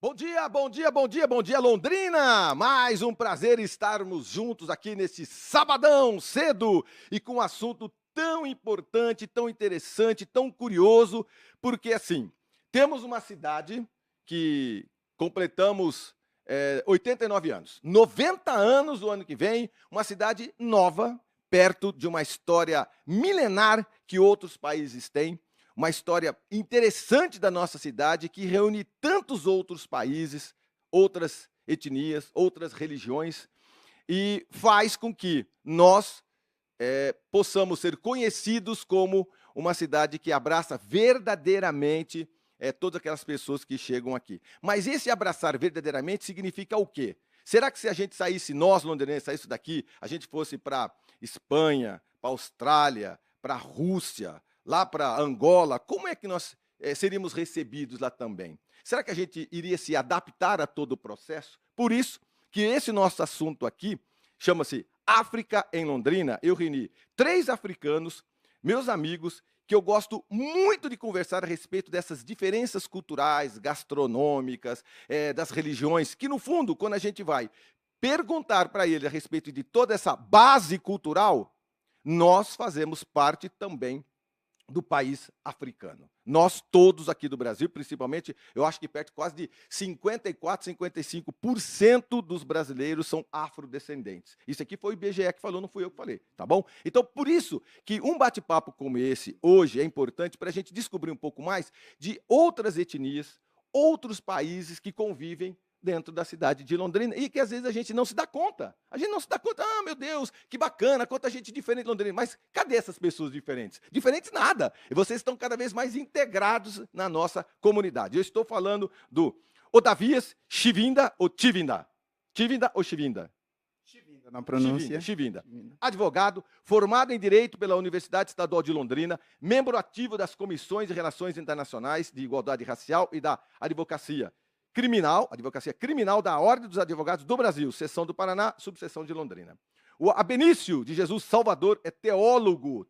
Bom dia, bom dia, bom dia, bom dia, Londrina! Mais um prazer estarmos juntos aqui nesse sabadão cedo e com um assunto tão importante, tão interessante, tão curioso, porque assim, temos uma cidade que completamos 89 anos, 90 anos o ano que vem, uma cidade nova, perto de uma história milenar que outros países têm, uma história interessante da nossa cidade que reúne tantos outros países, outras etnias, outras religiões e faz com que nós possamos ser conhecidos como uma cidade que abraça verdadeiramente todas aquelas pessoas que chegam aqui. Mas esse abraçar verdadeiramente significa o quê? Será que se a gente saísse, nós londrinenses, saísse daqui, a gente fosse para Espanha, para Austrália, para a Rússia, lá para Angola, como é que nós seríamos recebidos lá também? Será que a gente iria se adaptar a todo o processo? Por isso que esse nosso assunto aqui chama-se África em Londrina. Eu reuni 3 africanos, meus amigos, que eu gosto muito de conversar a respeito dessas diferenças culturais, gastronômicas, das religiões, que no fundo, quando a gente vai perguntar para ele a respeito de toda essa base cultural, nós fazemos parte também do país africano. Nós todos aqui do Brasil, principalmente, eu acho que perto quase de 54, 55% dos brasileiros são afrodescendentes. Isso aqui foi o IBGE que falou, não fui eu que falei, tá bom? Então, por isso que um bate-papo como esse hoje é importante para a gente descobrir um pouco mais de outras etnias, outros países que convivem dentro da cidade de Londrina e que às vezes a gente não se dá conta. A gente não se dá conta, meu Deus, que bacana, quanta gente diferente de Londrina. Mas cadê essas pessoas diferentes? Diferentes nada. E vocês estão cada vez mais integrados na nossa comunidade. Eu estou falando do Odavias Chivinda ou Tivinda. Tivinda ou Chivinda? Chivinda na pronúncia. Chivinda. Advogado, formado em Direito pela Universidade Estadual de Londrina, membro ativo das Comissões de Relações Internacionais de Igualdade Racial e da Advocacia Criminal da Ordem dos Advogados do Brasil, seção do Paraná, subseção de Londrina. O Abenício de Jesus Salvador é teólogo.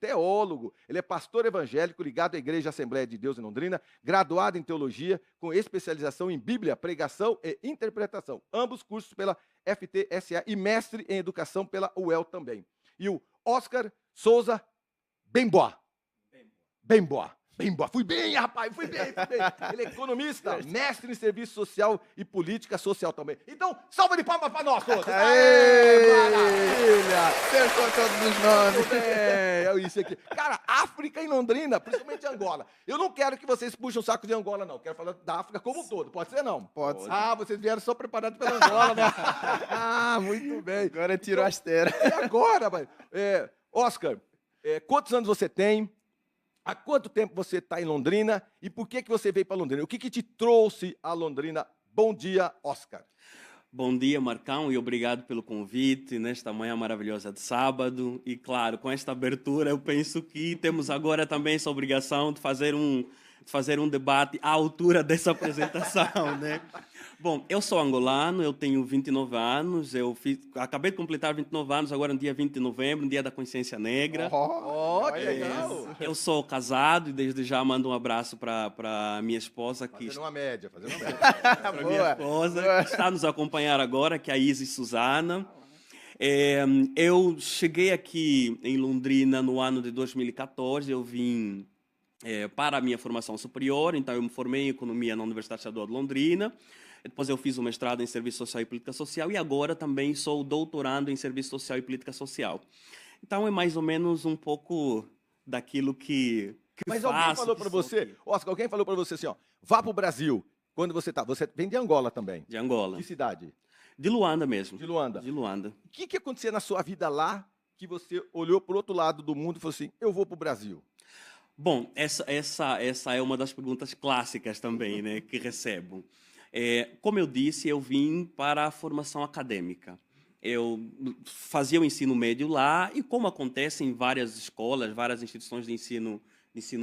Ele é pastor evangélico ligado à Igreja Assembleia de Deus em Londrina, graduado em teologia, com especialização em Bíblia, pregação e interpretação. Ambos cursos pela FTSA e mestre em educação pela UEL também. E o Oscar Souza Bemboa. Fui bem, rapaz, fui bem. Ele é economista, mestre em serviço social e política social também. Então, salva de palmas para nós todos. Maravilha! Acertou todos os nomes. É isso aqui. Cara, África em Londrina, principalmente Angola. Eu não quero que vocês puxem o saco de Angola, não. Quero falar da África como um todo. Pode ser, não? Pode ser. Ah, vocês vieram só preparados pela Angola, né? Ah, muito bem. Agora tirou a esteira. E agora, vai? Oscar, quantos anos você tem? Há quanto tempo você está em Londrina e por que você veio para Londrina? O que te trouxe a Londrina? Bom dia, Oscar. Bom dia, Marcão, e obrigado pelo convite nesta manhã maravilhosa de sábado. E, claro, com esta abertura, eu penso que temos agora também essa obrigação de fazer um debate à altura dessa apresentação, né? Bom, eu sou angolano, eu tenho 29 anos, acabei de completar 29 anos agora no dia 20 de novembro, no dia da consciência negra. Que legal! Eu sou casado e desde já mando um abraço para minha esposa, Fazendo uma média. para minha esposa, que está nos acompanhar agora, que é a Isis Suzana. Eu cheguei aqui em Londrina no ano de 2014, eu vim para a minha formação superior, então eu me formei em Economia na Universidade Estadual de Londrina. Depois eu fiz um mestrado em Serviço Social e Política Social e agora também sou doutorando em Serviço Social e Política Social. Então é mais ou menos um pouco daquilo que Mas faço. alguém falou para você, Oscar, alguém falou para você assim, ó, vá para o Brasil. Quando você está, você vem de Angola também. De Angola. Que cidade? De Luanda mesmo. De Luanda. De Luanda. O que acontecia na sua vida lá que você olhou para o outro lado do mundo e falou assim, eu vou para o Brasil? Bom, essa é uma das perguntas clássicas também, né, que recebo. Como eu disse, eu vim para a formação acadêmica. Eu fazia o ensino médio lá e, como acontece em várias escolas, várias instituições de ensino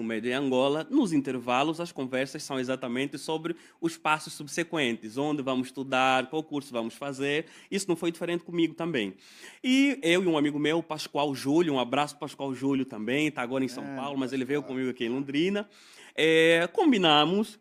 médio em Angola, nos intervalos as conversas são exatamente sobre os passos subsequentes, onde vamos estudar, qual curso vamos fazer. Isso não foi diferente comigo também. E eu e um amigo meu, Pascoal Júlio, um abraço para Pascoal Júlio também, está agora em São Paulo, mas ele veio comigo aqui em Londrina. Combinamos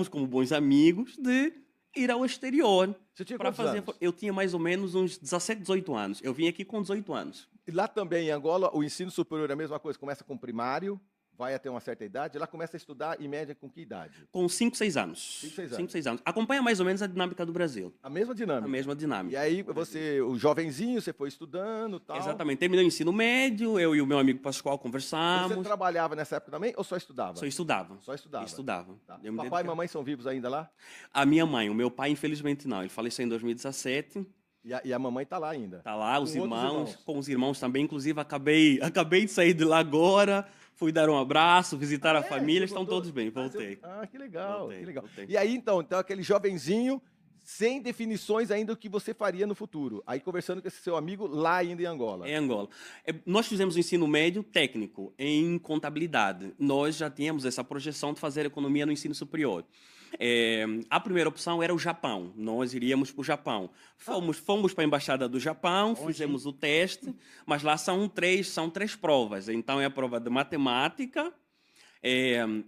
como bons amigos de ir ao exterior. Você tinha Para quantos fazer. anos? Eu tinha mais ou menos uns 17, 18 anos. Eu vim aqui com 18 anos. E lá também, em Angola, o ensino superior é a mesma coisa. Começa com primário, vai até uma certa idade. Lá começa a estudar, em média, com que idade? Com 5, 6 anos. 5, 6 anos. 5, 6 anos. Acompanha mais ou menos a dinâmica do Brasil. A mesma dinâmica. A mesma E dinâmica. aí, você, o jovenzinho, você foi estudando, tal. Exatamente. Terminou o ensino médio, eu e o meu amigo Pascoal Você conversamos. trabalhava nessa época também ou só estudava? Só estudava. Só estudava. Estudava. Tá. Eu me Papai e dedicava. mamãe são vivos ainda lá? A minha mãe, o meu pai, infelizmente não. Ele faleceu em 2017. E a mamãe tá lá ainda? Tá lá, os Com outros irmãos, irmãos. com os irmãos também. Inclusive, acabei de sair de lá agora. Fui dar um abraço, visitar a família. Você Estão voltou? todos bem. Voltei. Que legal, Voltei, que legal. voltei. E aí, então, aquele jovenzinho, sem definições ainda do que você faria no futuro. Aí, conversando com esse seu amigo lá ainda em Angola. Em Angola. Nós fizemos o ensino médio técnico em contabilidade. Nós já tínhamos essa projeção de fazer economia no ensino superior. A primeira opção era o Japão. Nós iríamos para o Japão. Fomos para a Embaixada do Japão, fizemos o teste, mas lá são três provas. Então, é a prova de matemática,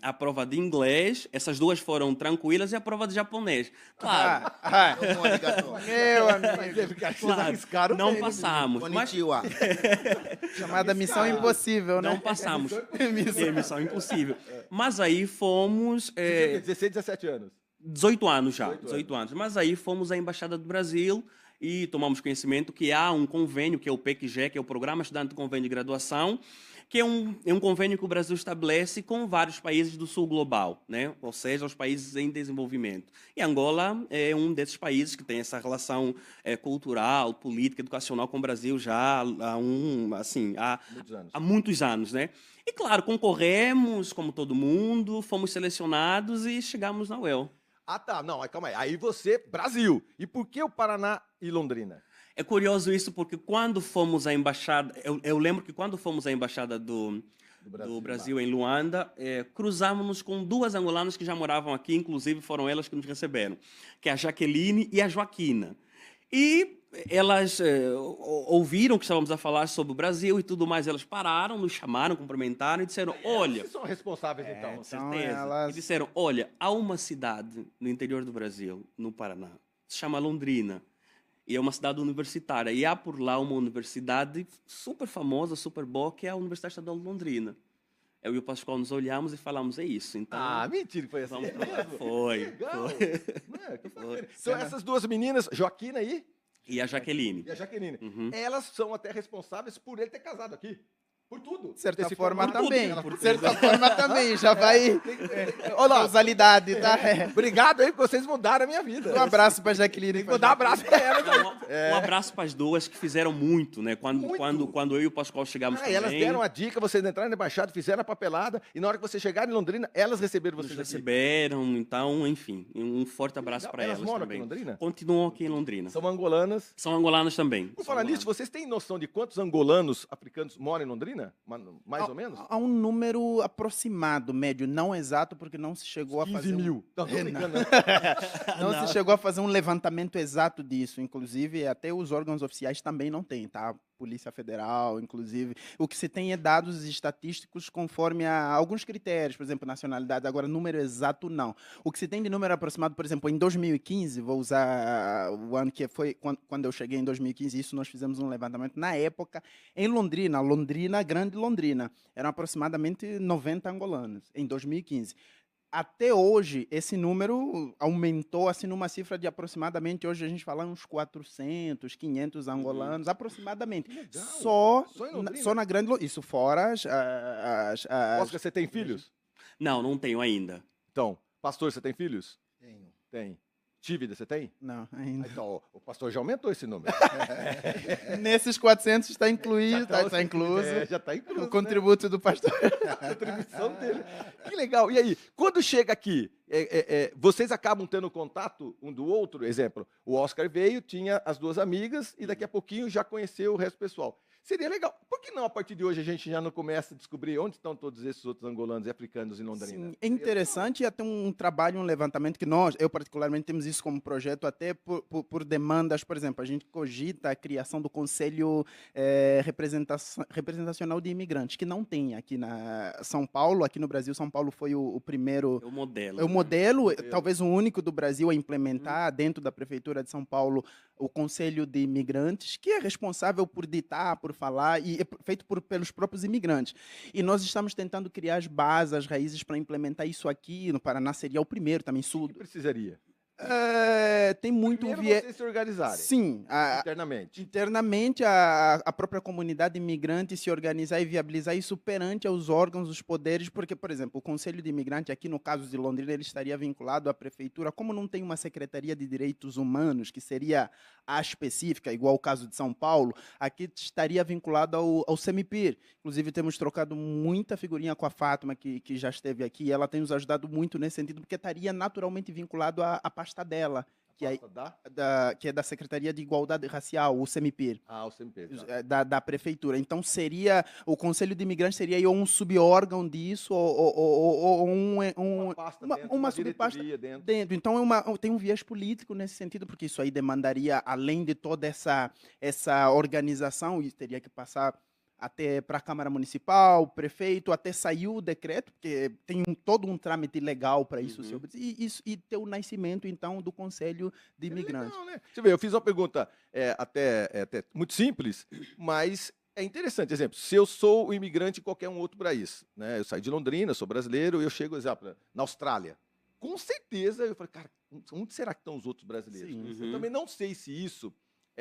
a prova de inglês, essas duas foram tranquilas, e a prova de japonês. Claro, Meu amigo. Vocês claro, arriscaram não bem, né? passamos. Mas Konnichiwa. Chamada Missão Impossível, né? não passamos. Missão impossível. Mas aí fomos... Você tinha o quê? 16, 17 anos. 18 anos já, 18 18 anos. Mas aí fomos à Embaixada do Brasil e tomamos conhecimento que há um convênio, que é o PECG, que é o Programa Estudante de Convênio de Graduação, que é um convênio que o Brasil estabelece com vários países do sul global, né? Ou seja, os países em desenvolvimento. E Angola é um desses países que tem essa relação cultural, política, educacional com o Brasil já Muitos anos. há muitos anos, né? E, claro, concorremos, como todo mundo, fomos selecionados e chegamos na UEL. Ah, tá. Não, calma aí. Aí você, Brasil. E por que o Paraná e Londrina? É curioso isso, porque quando fomos à embaixada... Eu lembro que quando fomos à embaixada do Brasil em Luanda, cruzamos-nos com duas angolanas que já moravam aqui, inclusive foram elas que nos receberam, que é a Jaqueline e a Joaquina. E elas ouviram que estávamos a falar sobre o Brasil e tudo mais, elas pararam, nos chamaram, cumprimentaram e disseram, olha... Vocês são responsáveis, então. Com Então, certeza. elas- E disseram, olha, há uma cidade no interior do Brasil, no Paraná, se chama Londrina, e é uma cidade universitária, e há por lá uma universidade super famosa, super boa, que é a Universidade Estadual de Londrina. Eu e o Pascoal nos olhamos e falamos, é isso. Então, Ah, mentira que foi assim. vamos É pra lá. mesmo? Foi. Legal. Foi. Não, que bacana. Então, essas duas meninas, Joaquina aí E a Jaqueline. e a Jaqueline, Uhum. elas são até responsáveis por ele ter casado aqui. Por tudo. De certa Ter se forma formado. também. por De certa forma também. Já vai. Olha lá. Causalidade, tá? Obrigado aí, porque vocês mudaram a minha vida. Um abraço pra Jaqueline. Tem que mandar um abraço pra elas. Um abraço para as duas que fizeram muito, né? Quando eu e o Pascoal chegamos Ah, também. e elas deram a dica, vocês entraram na embaixada, fizeram a papelada, e na hora que vocês chegaram em Londrina, elas receberam Nos vocês aqui. receberam, então, enfim, um forte abraço Legal. para Elas elas moram também. aqui em Londrina? Continuam aqui em Londrina. São angolanas. São angolanas também. Por São falar nisso, angolanas. vocês têm noção de quantos angolanos africanos moram em Londrina? Mais ou menos? Há um número aproximado, médio, não exato, porque não se chegou a 15 fazer. mil. Não, tô brincando, né? Não se chegou a fazer um levantamento exato disso. Inclusive, até os órgãos oficiais também não têm, tá? Polícia Federal, inclusive. O que se tem é dados estatísticos conforme a alguns critérios, por exemplo, nacionalidade. Agora, número exato, não. O que se tem de número aproximado, por exemplo, em 2015, vou usar o ano que foi quando eu cheguei em 2015, isso nós fizemos um levantamento. Na época, em Londrina, Grande Londrina, eram aproximadamente 90 angolanos, em 2015. Até hoje, esse número aumentou assim numa cifra de aproximadamente, hoje a gente fala uns 400, 500 angolanos, aproximadamente. legal. Só, Só em Londrina? só na Grande Londrina. Isso fora Oscar, você tem filhos? Não tenho ainda. Então, pastor, você tem filhos? Tenho. Tem. Tívida, você tem? Não, Ah, ainda. então, o pastor já aumentou esse número. Nesses 400 está incluído, Já está incluso já está incluso. o contributo do pastor. A contribuição dele. Que legal. E aí, quando chega aqui, vocês acabam tendo contato um do outro? Exemplo, o Oscar veio, tinha as duas amigas e daqui a pouquinho já conheceu o resto do pessoal. Seria legal. Por que não, a partir de hoje, a gente já não começa a descobrir onde estão todos esses outros angolanos e africanos em Londrina? Sim, é interessante e até um trabalho, um levantamento que eu particularmente, temos isso como projeto até por demandas. Por exemplo, a gente cogita a criação do Conselho Representacional de Imigrantes, que não tem aqui na São Paulo. Aqui no Brasil, São Paulo foi o primeiro... É o modelo. É o né? modelo, talvez o único do Brasil a implementar dentro da Prefeitura de São Paulo o Conselho de Imigrantes, que é responsável por ditar, por falar, e é feito pelos próprios imigrantes. E nós estamos tentando criar as bases, as raízes para implementar isso aqui. No Paraná seria o primeiro, também sul. O que precisaria? Tem muito Primeiro viés. vocês se organizarem Sim, internamente. internamente a própria comunidade imigrante se organizar e viabilizar isso perante aos órgãos, os poderes, porque, por exemplo, o Conselho de Imigrante, aqui no caso de Londrina, ele estaria vinculado à prefeitura, como não tem uma Secretaria de Direitos Humanos, que seria a específica, igual o caso de São Paulo, aqui estaria vinculado ao CEMIPIR. Inclusive, temos trocado muita figurinha com a Fátima, que já esteve aqui, e ela tem nos ajudado muito nesse sentido, porque estaria naturalmente vinculado à pasta dela, que é da Secretaria de Igualdade Racial, o CEMIPIR, O CMP. da prefeitura. Então, o Conselho de Imigrantes seria aí um subórgão disso, ou Uma pasta dentro, uma subpasta diretoria dentro. dentro. Então, tem um viés político nesse sentido, porque isso aí demandaria, além de toda essa organização, e teria que passar até para a Câmara Municipal, prefeito, até sair o decreto, porque tem todo um trâmite legal para isso, e ter o nascimento, então, do Conselho de Imigrantes. Legal, né? Você vê, eu fiz uma pergunta até muito simples, mas é interessante. Exemplo, se eu sou um imigrante em qualquer um outro país, né? Eu saí de Londrina, sou brasileiro, e eu chego, exemplo, na Austrália. Com certeza, eu falei, cara, onde será que estão os outros brasileiros? Sim. Eu também não sei se isso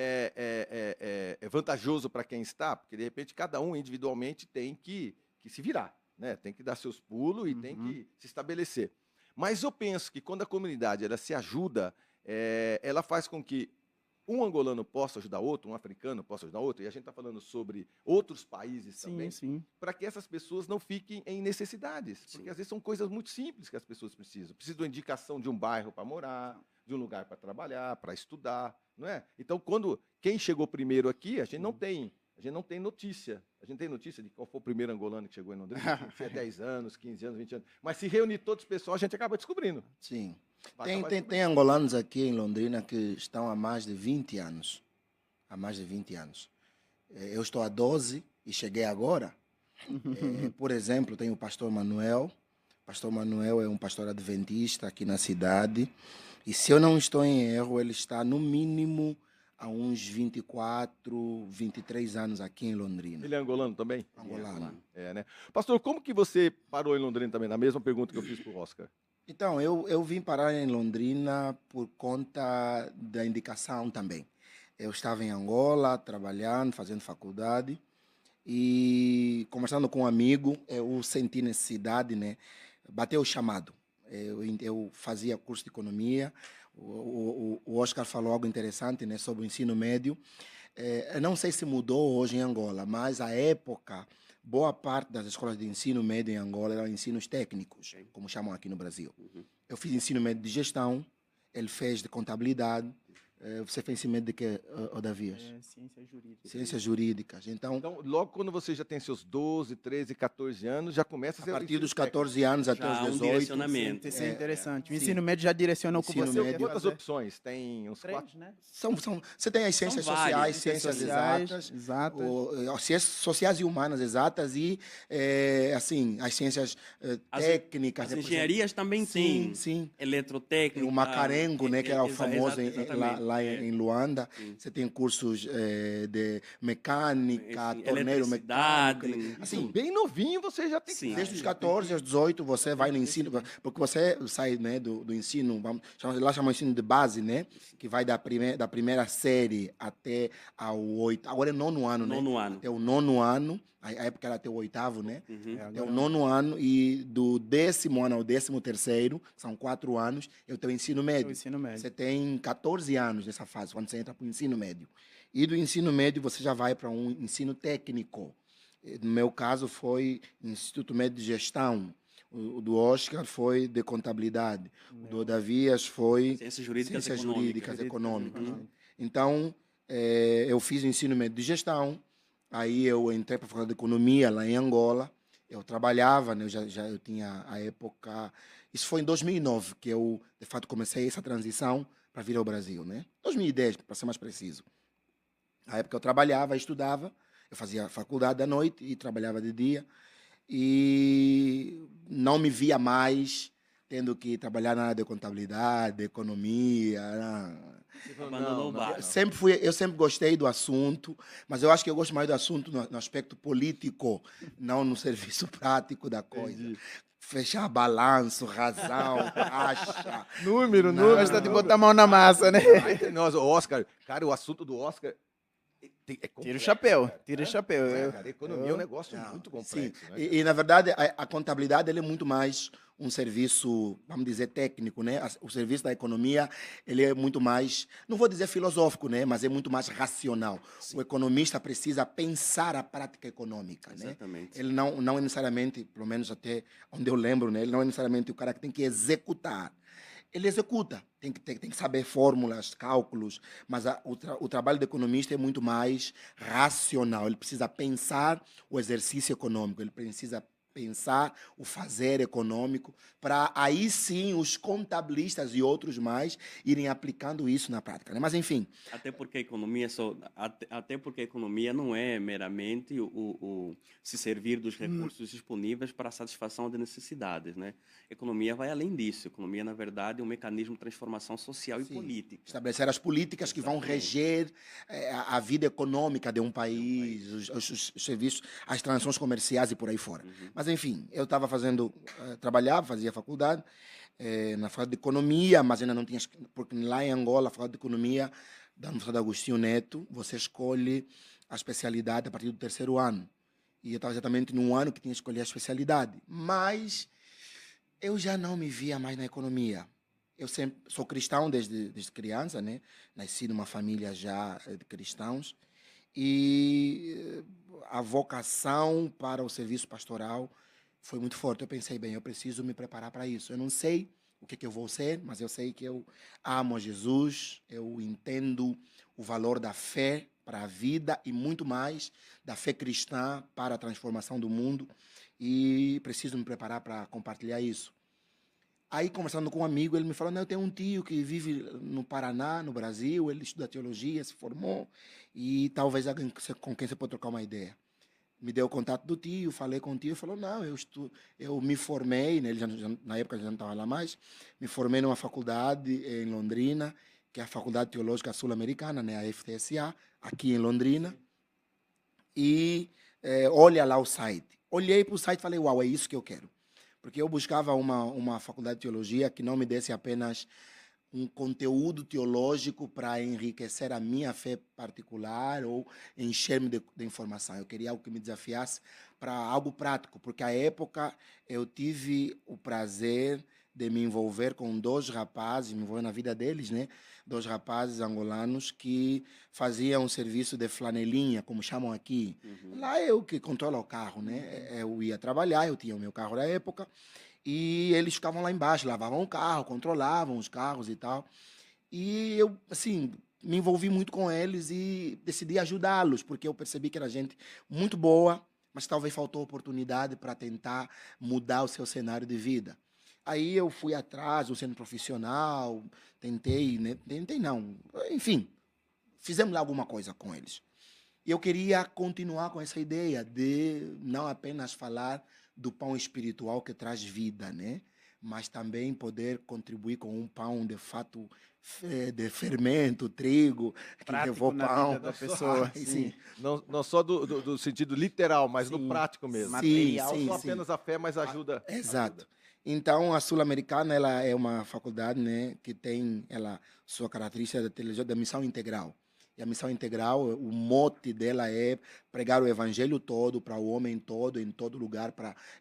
é vantajoso para quem está, porque de repente cada um individualmente tem que se virar, né? Tem que dar seus pulos e tem que se estabelecer. Mas eu penso que quando a comunidade ela se ajuda, ela faz com que um angolano possa ajudar outro, um africano possa ajudar outro, e a gente está falando sobre outros países também, para que essas pessoas não fiquem em necessidades, porque às vezes são coisas muito simples que as pessoas precisam. Precisam de uma indicação de um bairro para morar, de um lugar para trabalhar, para estudar, não é? Então, quem chegou primeiro aqui, a gente não tem notícia. A gente tem notícia de qual foi o primeiro angolano que chegou em Londrina, se é 10 anos, 15 anos, 20 anos. Mas se reunir todos os pessoal, a gente acaba descobrindo. Sim. Tem angolanos aqui em Londrina que estão há mais de 20 anos. Há mais de 20 anos. Eu estou há 12 e cheguei agora. Por exemplo, tem o pastor Manuel. O pastor Manuel é um pastor adventista aqui na cidade. E se eu não estou em erro, ele está no mínimo há uns 24, 23 anos aqui em Londrina. Ele é angolano também? Angolano. Né? Pastor, como que você parou em Londrina também? Na mesma pergunta que eu fiz para o Oscar. Então, eu vim parar em Londrina por conta da indicação também. Eu estava em Angola, trabalhando, fazendo faculdade, e conversando com um amigo, eu senti necessidade, né? Bateu o chamado. Eu fazia curso de economia. O Oscar falou algo interessante, né, sobre o ensino médio. Eu não sei se mudou hoje em Angola, mas à época, boa parte das escolas de ensino médio em Angola eram ensinos técnicos, como chamam aqui no Brasil. Eu fiz ensino médio de gestão, ele fez de contabilidade. Você fez ensino médio de quê, Odavias? Ciências jurídicas. Ciências jurídicas. Então, logo quando você já tem seus 12, 13, 14 anos, já começa a ser... A partir dos 14 anos até os 18. Direcionamento. Isso é interessante. O ensino médio já direciona o que Ensino você médio. quer Quantas fazer. opções? Tem uns 4? Né? Você tem as ciências São sociais, várias. ciências exatas, Exatas. ciências sociais e humanas exatas e assim, as ciências técnicas. As engenharias também Sim, têm. sim. Eletrotécnica. O Macarengo, né, que era o famoso exatamente. lá em Luanda. Você tem cursos de mecânica, torneiro mecânico. Eletricidade. Assim, Bem novinho você já tem Sim. desde os 14 aos 18 você vai no ensino, porque você sai, né, do ensino, lá chamam ensino de base, né, que vai da primeira série até ao 8º, agora é nono ano, né? Nono ano. Até o nono ano, a época era até o 8º, né? Até o nono ano e do 10º ano ao 13º, são 4 anos, eu tenho ensino médio. O ensino médio. Você tem 14 anos nessa fase, quando você entra para o ensino médio. E do ensino médio você já vai para um ensino técnico. No meu caso foi Instituto Médio de Gestão. O do Oscar foi de contabilidade. O do Odavias foi Ciências jurídicas ciências econômicas. jurídicas econômicas. Então, eu fiz o ensino médio de gestão, Aí eu entrei para a Faculdade de Economia lá em Angola. Eu trabalhava, né? Eu tinha a época... Isso foi em 2009 que eu, de fato, comecei essa transição para vir ao Brasil, né? 2010, para ser mais preciso. Na época eu trabalhava, estudava, eu fazia faculdade à noite e trabalhava de dia. E não me via mais tendo que trabalhar na área de contabilidade, de economia. Abandonou o barco. Eu sempre gostei do assunto, mas eu acho que eu gosto mais do assunto no aspecto político, não no serviço prático da coisa. Entendi. Fechar balanço, razão, taxa. Número, Não. número. Gosta de botar a mão na massa, né? Aí entre nós, o Oscar, cara, o assunto do Oscar é Tira o complexo, chapéu, cara. tira o chapéu. Cara, a economia é um negócio Não, muito sim. complexo, né? E, na verdade, a contabilidade ele é muito mais um serviço, vamos dizer, técnico, né? O serviço da economia, ele é muito mais, não vou dizer filosófico, né? Mas é muito mais racional. O economista precisa pensar a prática econômica, né? Exatamente. Ele não é necessariamente, pelo menos até onde eu lembro, né? Ele não é necessariamente o cara que tem que executar. Ele executa, tem que saber fórmulas, cálculos, mas o trabalho do economista é muito mais racional. Ele precisa pensar o exercício econômico, ele precisa pensar o fazer econômico, para aí sim os contabilistas e outros mais irem aplicando isso na prática, né? Mas, enfim, Até porque a economia até porque a economia não é meramente o se servir dos recursos disponíveis para a satisfação de necessidades, né? A economia vai além disso. A economia, na verdade, é um mecanismo de transformação social e sim, política. estabelecer as políticas que vão Exatamente. reger a vida econômica de um país, os serviços, as transações comerciais e por aí fora. Mas, enfim, eu estava trabalhava, fazia faculdade, na Faculdade de Economia, mas ainda não tinha, porque lá em Angola, a Faculdade de Economia da Universidade Agostinho Neto, você escolhe a especialidade a partir do terceiro ano. E eu estava exatamente num ano que tinha que escolher a especialidade. Mas eu já não me via mais na economia. Eu sempre sou cristão desde criança, né? Nasci numa família já de cristãos. E a vocação para o serviço pastoral foi muito forte. Eu pensei, bem, eu preciso me preparar para isso. Eu não sei o que eu vou ser, mas eu sei que eu amo a Jesus, eu entendo o valor da fé para a vida e muito mais da fé cristã para a transformação do mundo e preciso me preparar para compartilhar isso. Aí, conversando com um amigo, ele me falou, não, eu tenho um tio que vive no Paraná, no Brasil, ele estuda teologia, se formou, e talvez alguém com quem você pode trocar uma ideia. Me deu o contato do tio, falei com o tio, ele falou, não, eu me formei, né, na época ele já não estava lá mais, me formei numa faculdade em Londrina, que é a Faculdade Teológica Sul-Americana, né, a FTSA, aqui em Londrina, e olha lá o site. Olhei para o site e falei, uau, é isso que eu quero. Porque eu buscava uma faculdade de teologia que não me desse apenas um conteúdo teológico para enriquecer a minha fé particular ou encher-me de informação. Eu queria algo que me desafiasse para algo prático, porque à época eu tive o prazer de me envolver com dois rapazes, me envolver na vida deles, né? Dois rapazes angolanos que faziam um serviço de flanelinha, como chamam aqui. Lá eu que controlo o carro, né? Eu ia trabalhar, eu tinha o meu carro da época, e eles ficavam lá embaixo, lavavam o carro, controlavam os carros e tal. E eu, assim, me envolvi muito com eles e decidi ajudá-los, porque eu percebi que era gente muito boa, mas talvez faltou oportunidade para tentar mudar o seu cenário de vida. Aí eu fui atrás do centro profissional, tentei, né? Tentei não, enfim, fizemos lá alguma coisa com eles. E eu queria continuar com essa ideia de não apenas falar do pão espiritual que traz vida, né? Mas também poder contribuir com um pão de fato de fermento, trigo, que Prático levou na pão. vida da pessoa, Sim, sim. Não só do sentido literal, mas no Sim. prático mesmo. Material. Não Sim, só sim. apenas a fé, mas ajuda. Exato. Então, a Sul-Americana ela é uma faculdade, né, que tem sua característica de teologia da missão integral. E a missão integral, o mote dela é pregar o evangelho todo para o homem todo, em todo lugar,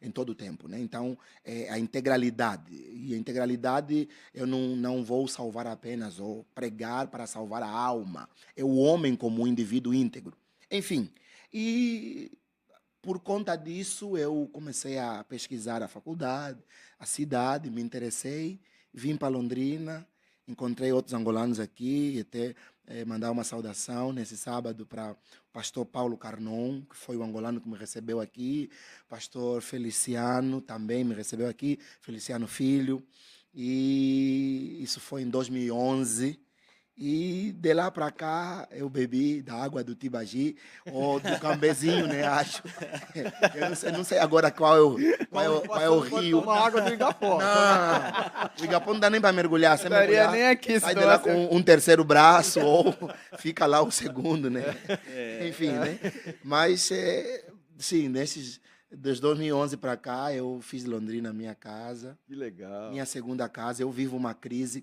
em todo tempo, né? Então, é a integralidade. E a integralidade, eu não vou salvar apenas, ou pregar para salvar a alma. É o homem como um indivíduo íntegro. Enfim, e por conta disso, eu comecei a pesquisar a faculdade, a cidade, me interessei, vim para Londrina encontrei outros angolanos aqui e até mandar uma saudação nesse sábado para o pastor Paulo Carnon, que foi o angolano que me recebeu aqui, pastor Feliciano também me recebeu aqui, Feliciano Filho, e isso foi em 2011. E de lá para cá eu bebi da água do Tibagi ou do Cambezinho, né? Acho. Eu não sei agora qual é o rio. Uma água do Igapó. Não, o Igapó não dá nem para mergulhar. Você Estaria mergulhar, nem aqui, sai de lá com um terceiro braço ou fica lá o segundo, né? Enfim, né? Mas, sim, dos 2011 para cá, eu fiz Londrina minha casa. Que legal. Minha segunda casa. Eu vivo uma crise.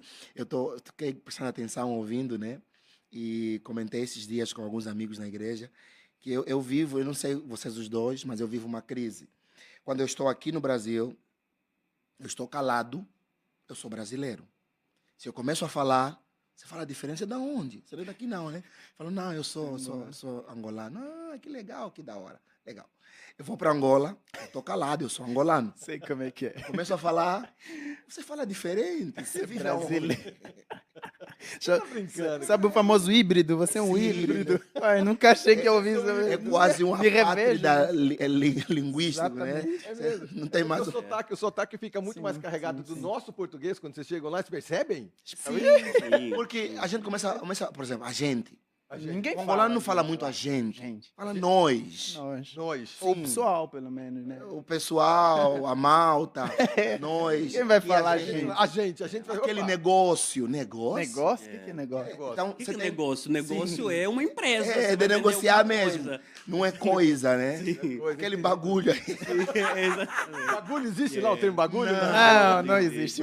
Fiquei prestando atenção, ouvindo, né? E comentei esses dias com alguns amigos na igreja que eu vivo, eu não sei vocês os dois, mas eu vivo uma crise. Quando eu estou aqui no Brasil, eu estou calado, eu sou brasileiro. Se eu começo a falar, você fala a diferença de onde? Você não é daqui não, né? Eu falo, não, eu sou angolano. Ah, que legal, que da hora. Legal. Eu vou para Angola, eu estou calado, eu sou angolano. Sei como é que é. Começo a falar, você fala diferente. Você vive Brasileiro. Tá brincando. Sabe o famoso híbrido? Você é um Sim. híbrido. Ai, nunca achei que eu ouvi isso. É quase um Me revejo. apátrida linguístico, né? Exatamente. É mesmo. Não tem mais... O sotaque fica muito Sim, mais carregado sim, do sim. nosso português quando vocês chegam lá, vocês percebem? Sim. Porque a gente começa, por exemplo, a gente. Ninguém O angolano não fala muito a gente. Gente. Fala nós. Nós. Ou o pessoal, pelo menos, né? O pessoal, a malta, nós. Quem vai E falar a a gente? A gente vai... Aquele Opa. Negócio? Negócio? O que é negócio? Então, O que você é tem... negócio? Negócio Sim. é uma empresa. É, você vai de vender negociar alguma mesmo. coisa. Não é coisa, né? Coisa, Aquele bagulho aí. Exatamente. Bagulho existe lá, o termo bagulho? Não existe.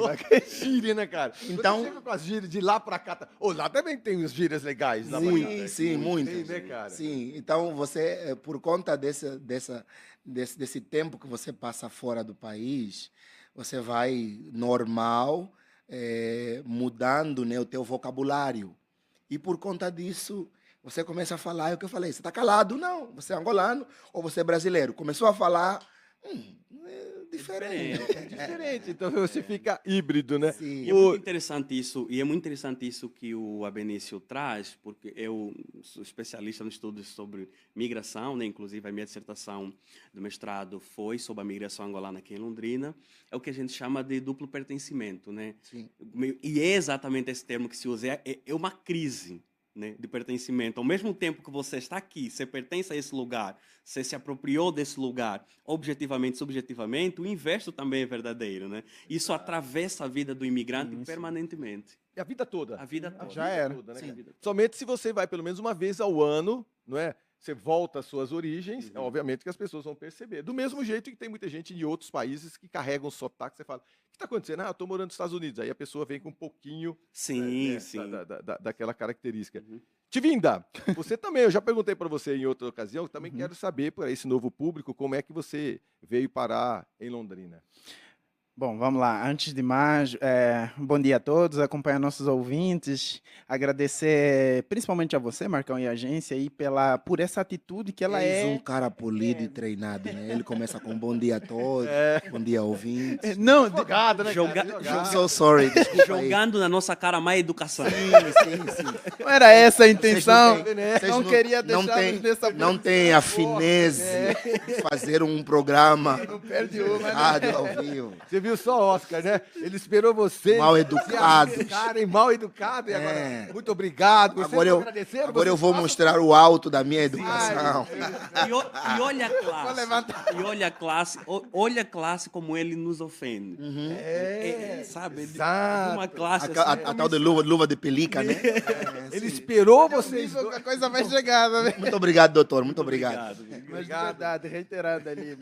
Gíria, né, cara? Então- Quando chega com as gírias de lá pra cá... Lá também tem os gírias legais. Lá pra cá. Sim, muito. Tem, né, cara? Sim, então você, por conta desse tempo que você passa fora do país, você vai normal, mudando, né, o teu vocabulário. E por conta disso, você começa a falar, é o que eu falei, você está calado? Não, você é angolano ou você é brasileiro. Começou a falar, é diferente. É diferente, então você fica híbrido, né? Sim. E é muito interessante isso, que o Abenício traz, porque eu sou especialista nos estudos sobre migração, né? Inclusive a minha dissertação do mestrado foi sobre a migração angolana aqui em Londrina. É o que a gente chama de duplo pertencimento, né? Sim. E é exatamente esse termo que se usa, é uma crise, né, de pertencimento. Ao mesmo tempo que você está aqui, você pertence a esse lugar, você se apropriou desse lugar, objetivamente, subjetivamente, o inverso também é verdadeiro, né? Isso atravessa a vida do imigrante permanentemente. E a vida toda. A vida toda. Já era. Toda, né, Sim. cara? Somente se você vai pelo menos uma vez ao ano, não é? Você volta às suas origens, obviamente que as pessoas vão perceber. Do mesmo jeito que tem muita gente de outros países que carregam sotaque, você fala, o que está acontecendo? Ah, eu estou morando nos Estados Unidos. Aí a pessoa vem com um pouquinho Sim, né, sim. daquela característica. Tivinda, você também, eu já perguntei para você em outra ocasião, também quero saber para esse novo público como é que você veio parar em Londrina. Bom, vamos lá. Antes de mais, bom dia a todos, acompanhar nossos ouvintes, agradecer principalmente a você, Marcão, e a agência, aí, por essa atitude que ela És é... um cara polido e treinado, né? Ele começa com bom dia a todos, bom dia ouvintes. Não, Jogado, né, Joga- cara? I'm so sorry, desculpa aí. Jogando na nossa cara má educação. Sim. não era essa a intenção. Vocês né? Não queria deixar nessa não tem a finese de fazer um programa perde uma, né? rádio ao vivo. Você viu só, Oscar, né? Ele esperou você. Mal educados. Mal educado. E agora, É. muito obrigado. Vocês Agora não eu, agradeceram? agora eu Vocês vou façam- mostrar o alto da minha educação. E olha a classe. E olha a classe como ele nos ofende. Sabe? Exato. Uma classe A assim, tal de luva de pelica, né? Ele esperou vocês. A coisa vai chegada, né? Muito obrigado, doutor. Muito obrigado. Mas de verdade, reiterando ali.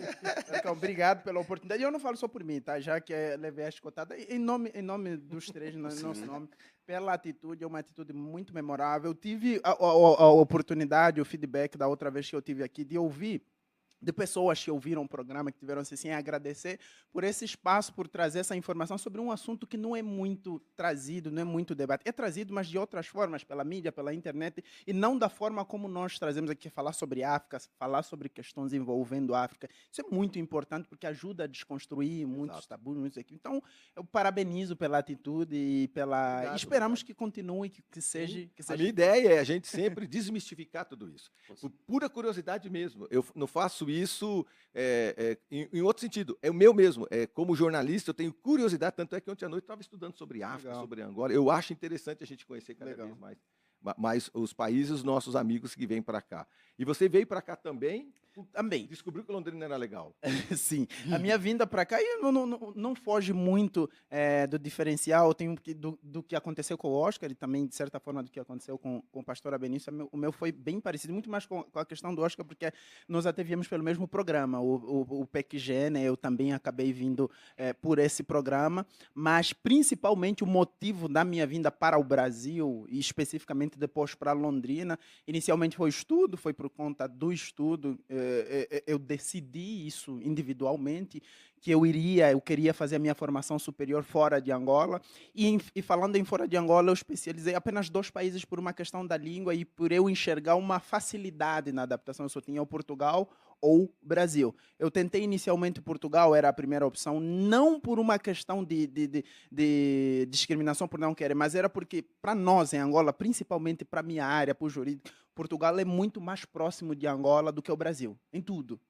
Então, obrigado pela oportunidade. E eu não falo só por mim, tá? Já que levei a escotada, em nome dos três, no nosso nome, pela atitude, é uma atitude muito memorável. Tive a oportunidade, o feedback da outra vez que eu tive aqui, de ouvir de pessoas que ouviram o programa, que tiveram assim, a agradecer por esse espaço, por trazer essa informação sobre um assunto que não é muito trazido, não é muito debate. É trazido, mas de outras formas, pela mídia, pela internet, e não da forma como nós trazemos aqui, falar sobre África, falar sobre questões envolvendo a África. Isso é muito importante, porque ajuda a desconstruir muitos tabus, muitos aqui. Então, eu parabenizo pela atitude e pela... Obrigado, esperamos que continue, que seja... Que A seja... minha ideia é a gente sempre desmistificar tudo isso. Por pura curiosidade mesmo. Eu não faço isso em outro sentido. É o meu mesmo. Como jornalista, eu tenho curiosidade. Tanto é que ontem à noite eu estava estudando sobre África, Legal. sobre Angola. Eu acho interessante a gente conhecer cada Legal. vez mais os países, os nossos amigos que vêm para cá. E você veio para cá também, Também. descobriu que Londrina era legal. Sim, a minha vinda para cá não foge muito do diferencial do que aconteceu com o Oscar e também, de certa forma, do que aconteceu com o pastor Abenício. O meu foi bem parecido, muito mais com a questão do Oscar, porque nós até viemos pelo mesmo programa, o PECG, né? Eu também acabei vindo por esse programa, mas principalmente o motivo da minha vinda para o Brasil e especificamente depois para Londrina, inicialmente foi o estudo, foi por conta do estudo, eu decidi isso individualmente, que eu queria fazer a minha formação superior fora de Angola, e falando em fora de Angola, eu especializei apenas 2 países por uma questão da língua e por eu enxergar uma facilidade na adaptação, eu só tinha o Portugal ou Brasil. Eu tentei inicialmente Portugal, era a primeira opção, não por uma questão de discriminação por não querer, mas era porque, para nós em Angola, principalmente para a minha área, para o jurídico, Portugal é muito mais próximo de Angola do que o Brasil, em tudo.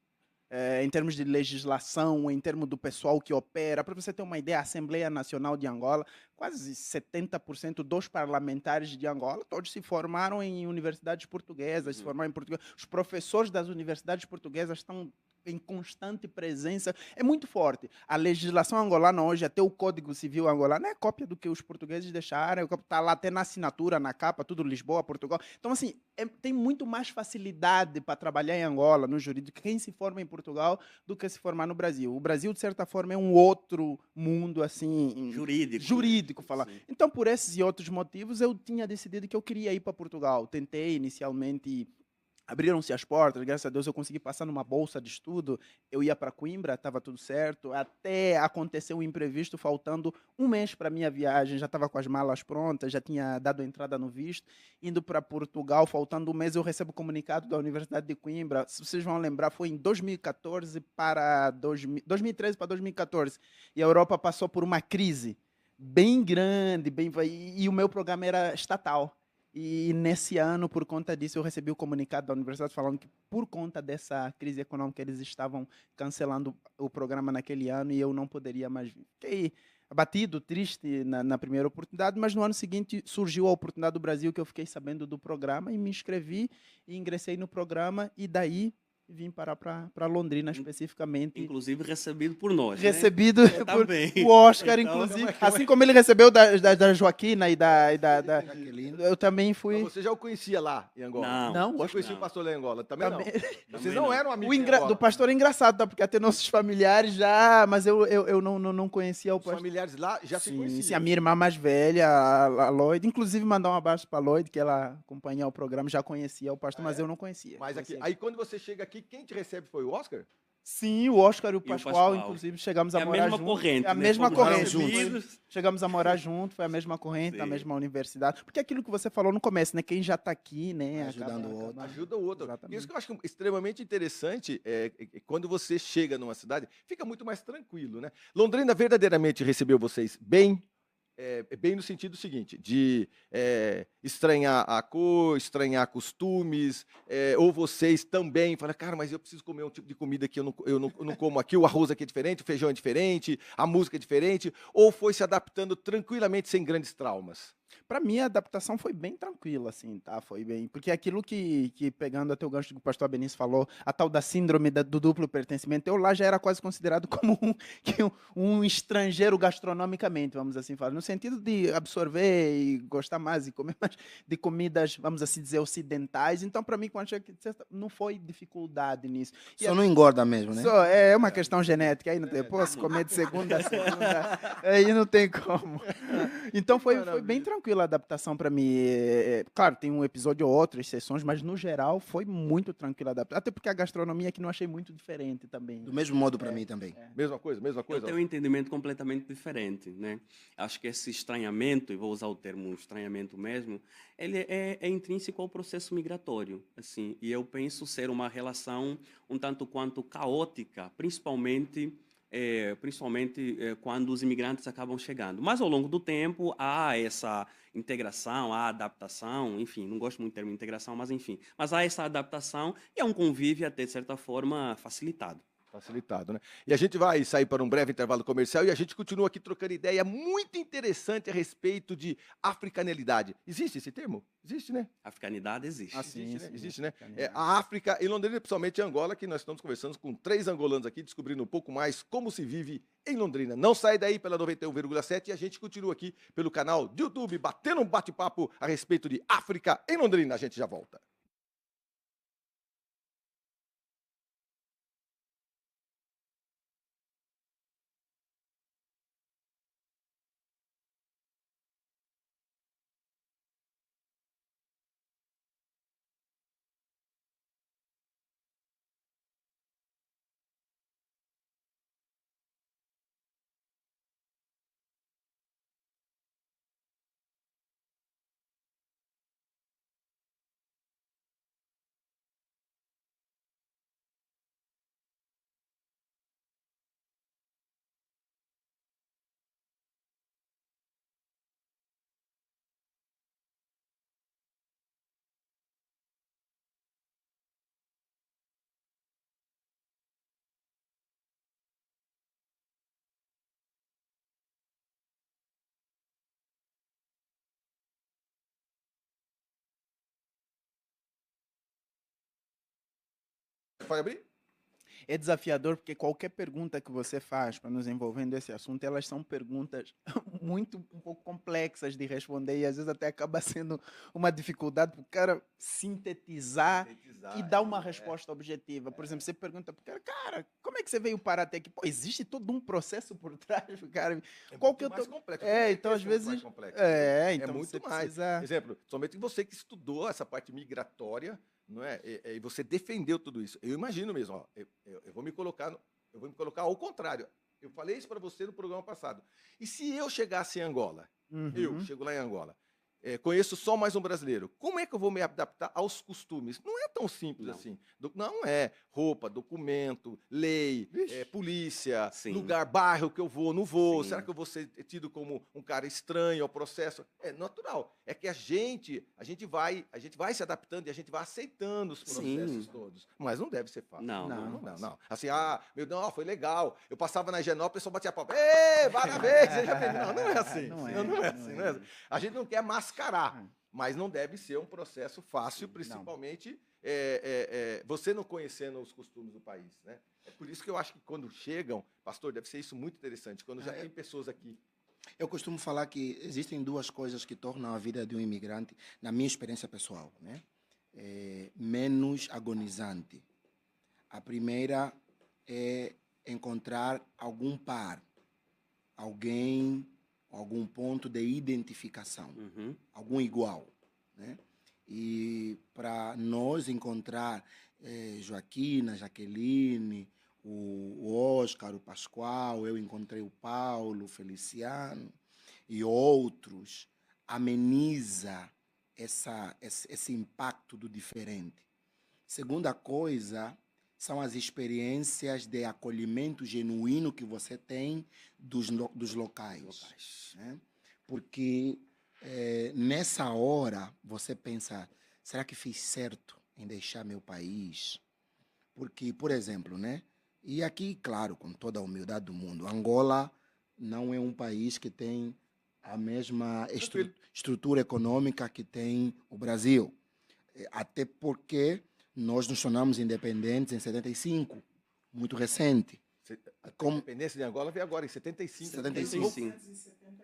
Em termos de legislação, em termos do pessoal que opera. Para você ter uma ideia, a Assembleia Nacional de Angola, quase 70% dos parlamentares de Angola, todos se formaram em universidades portuguesas, se formaram em Portugal. Os professores das universidades portuguesas estão em constante presença, é muito forte. A legislação angolana hoje, até o Código Civil angolano, é cópia do que os portugueses deixaram, está lá até na assinatura, na capa, tudo Lisboa, Portugal. Então, assim, tem muito mais facilidade para trabalhar em Angola, no jurídico, quem se forma em Portugal do que se formar no Brasil. O Brasil, de certa forma, é um outro mundo, assim... Jurídico, falar. Sim. Então, por esses e outros motivos, eu tinha decidido que eu queria ir para Portugal. Tentei, inicialmente... Abriram-se as portas, graças a Deus eu consegui passar numa bolsa de estudo, eu ia para Coimbra, estava tudo certo, até aconteceu um imprevisto, faltando um mês para a minha viagem, já estava com as malas prontas, já tinha dado entrada no visto, indo para Portugal, faltando um mês eu recebo o comunicado da Universidade de Coimbra, se vocês vão lembrar, foi em 2013 para 2014, e a Europa passou por uma crise bem grande, e o meu programa era estatal. E nesse ano, por conta disso, eu recebi o comunicado da universidade falando que, por conta dessa crise econômica, eles estavam cancelando o programa naquele ano e eu não poderia mais vir. Fiquei abatido, triste na primeira oportunidade, mas no ano seguinte surgiu a oportunidade do Brasil, que eu fiquei sabendo do programa e me inscrevi e ingressei no programa e daí vim para Londrina especificamente. Inclusive recebido por nós. Recebido por também. o Oscar, então, inclusive. Assim como ele recebeu da Joaquina e da eu também fui. Mas você já o conhecia lá em Angola? Não, você conhecia o pastor lá em Angola? Também não. Vocês não eram amigos. Do pastor é engraçado, tá? Porque até nossos familiares já, mas eu não conhecia o pastor. Os familiares lá já se conheciam. Sim, a minha irmã mais velha, a Lloyd, inclusive mandar um abraço para a Lloyd, que ela acompanha o programa, já conhecia o pastor, mas eu não conhecia. Mas aqui, aí quando você chega aqui, quem te recebe foi o Oscar? Sim, o Oscar e o Pascoal, inclusive, chegamos a morar juntos. Corrente, a mesma corrente. Juntos. Chegamos a morar junto, foi a mesma corrente, Sim. A mesma universidade. Porque aquilo que você falou no começo, né? Quem já está aqui, né? Ajudando o outro. Ajuda o outro. Exatamente. Isso que eu acho extremamente interessante é quando você chega numa cidade, fica muito mais tranquilo, né? Londrina verdadeiramente recebeu vocês bem? Bem no sentido seguinte, de estranhar a cor, estranhar costumes, ou vocês também falam, cara, mas eu preciso comer um tipo de comida que eu não como aqui, o arroz aqui é diferente, o feijão é diferente, a música é diferente, ou foi se adaptando tranquilamente sem grandes traumas? Para mim, a adaptação foi bem tranquila, assim, tá? Foi bem... Porque aquilo que pegando até o gancho que o pastor Benício falou, a tal da síndrome do duplo pertencimento, eu lá já era quase considerado como um estrangeiro gastronomicamente, vamos assim falar, no sentido de absorver e gostar mais e comer mais de comidas, vamos assim dizer, ocidentais. Então, para mim, quando chega, não foi dificuldade nisso. Só não engorda mesmo, né? Só, é uma questão genética, aí não tem, posso comer de segunda a segunda, aí não tem como. Então, foi bem tranquilo. tranquila a adaptação para mim. Claro, tem um episódio ou outro, exceções, mas no geral foi muito tranquila a adaptação. Até porque a gastronomia aqui não achei muito diferente também. Do mesmo modo para mim também. Mesma coisa, mesma Eu coisa. tenho um entendimento completamente diferente, né? Acho que esse estranhamento, e vou usar o termo estranhamento mesmo, ele é intrínseco ao processo migratório, assim, e eu penso ser uma relação um tanto quanto caótica, principalmente quando os imigrantes acabam chegando. Mas ao longo do tempo há essa integração, há adaptação, enfim, não gosto muito do termo integração, mas enfim, mas há essa adaptação e é um convívio até de certa forma facilitado. Facilitado, né? E a gente vai sair para um breve intervalo comercial e a gente continua aqui trocando ideia muito interessante a respeito de africanidade. Existe esse termo? Existe, né? Africanidade existe. Ah, sim, Existe, né? sim. Existe, né? Africanidade. A África, em Londrina, principalmente em Angola, que nós estamos conversando com 3 angolanos aqui, descobrindo um pouco mais como se vive em Londrina. Não sai daí pela 91,7 e a gente continua aqui pelo canal do YouTube, batendo um bate-papo a respeito de África em Londrina. A gente já volta. Pode abrir? É desafiador porque qualquer pergunta que você faz para nos envolvendo esse assunto, elas são perguntas um pouco complexas de responder e às vezes até acaba sendo uma dificuldade para o cara sintetizar e dar uma resposta objetiva. Por exemplo, você pergunta para o cara, como é que você veio parar até aqui? Pô, existe todo um processo por trás, cara. Qual que eu mais tô... complexo. Então às vezes... então muito você mais. precisa... Exemplo, somente você que estudou essa parte migratória, não é? E você defendeu tudo isso. Eu imagino mesmo, ó, eu vou me colocar, eu vou me colocar ao contrário. Eu falei isso para você no programa passado. E se eu chegasse em Angola, eu Uhum. chego lá em Angola, conheço só mais um brasileiro, como é que eu vou me adaptar aos costumes? Não é tão simples Não. assim. Não é roupa, documento, lei, polícia, Sim. lugar, bairro que eu vou, não vou. Sim. Será que eu vou ser tido como um cara estranho ao processo? É natural. É que a gente vai se adaptando e a gente vai aceitando os processos Sim. todos. Mas não deve ser fácil. Não, Não. Assim, meu Deus, foi legal. Eu passava na Higienópolis, o pessoal batia a palma. Ê, parabéns, seja bem-vindo. Não é assim. Não é assim. A gente não quer mascarar, mas não deve ser um processo fácil, principalmente você não conhecendo os costumes do país, né? É por isso que eu acho que quando chegam, pastor, deve ser isso muito interessante, quando já tem pessoas aqui. Eu costumo falar que existem duas coisas que tornam a vida de um imigrante, na minha experiência pessoal, né? Menos agonizante. A primeira é encontrar algum par, alguém, algum ponto de identificação, Uhum. algum igual, né? E para nós encontrar Joaquina, Jaqueline, o Oscar, o Pascoal, eu encontrei o Paulo, o Feliciano e outros, ameniza esse impacto do diferente. Segunda coisa são as experiências de acolhimento genuíno que você tem dos locais. Né? Porque nessa hora você pensa, será que fiz certo em deixar meu país? Porque, por exemplo, né? E aqui, claro, com toda a humildade do mundo, Angola não é um país que tem a mesma estrutura econômica que tem o Brasil. Até porque nós nos tornamos independentes em 75, muito recente. A independência de Angola veio agora, em 75. 75.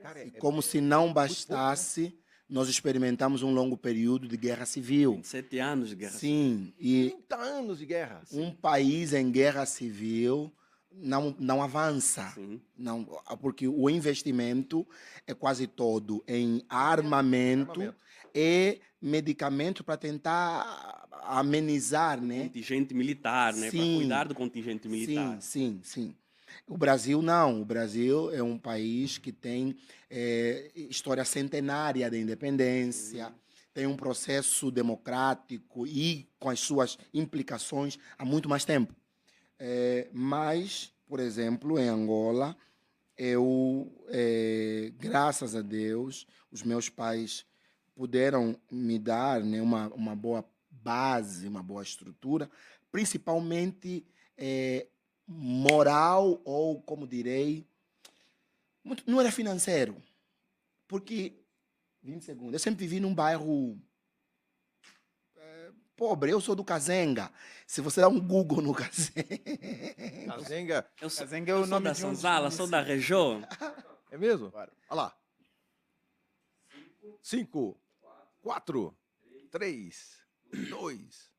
Cara, E como se não bastasse, nós experimentamos um longo período de guerra civil. 27 anos de guerra. Sim, e 30 anos de guerra. um país em guerra civil não avança. Sim. Não, porque o investimento é quase todo em armamento e medicamento para tentar amenizar, né? Contingente militar, né? Para Sim. cuidar do contingente militar. Sim. O Brasil não. O Brasil é um país que tem história centenária de independência, tem um processo democrático e com as suas implicações há muito mais tempo. Mas, por exemplo, em Angola, graças a Deus, os meus pais puderam me dar, né, uma boa base, uma boa estrutura, principalmente moral ou, como direi, não era financeiro. Porque, 20 segundos, eu sempre vivi num bairro pobre. Eu sou do Cazenga. Se você dá um Google no Cazenga... Cazenga. Cazenga é Eu o sou nome da de um dos Sanzala, sou da região. É mesmo? Bora. Olha lá. 5, 4, 3, 2.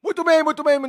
Muito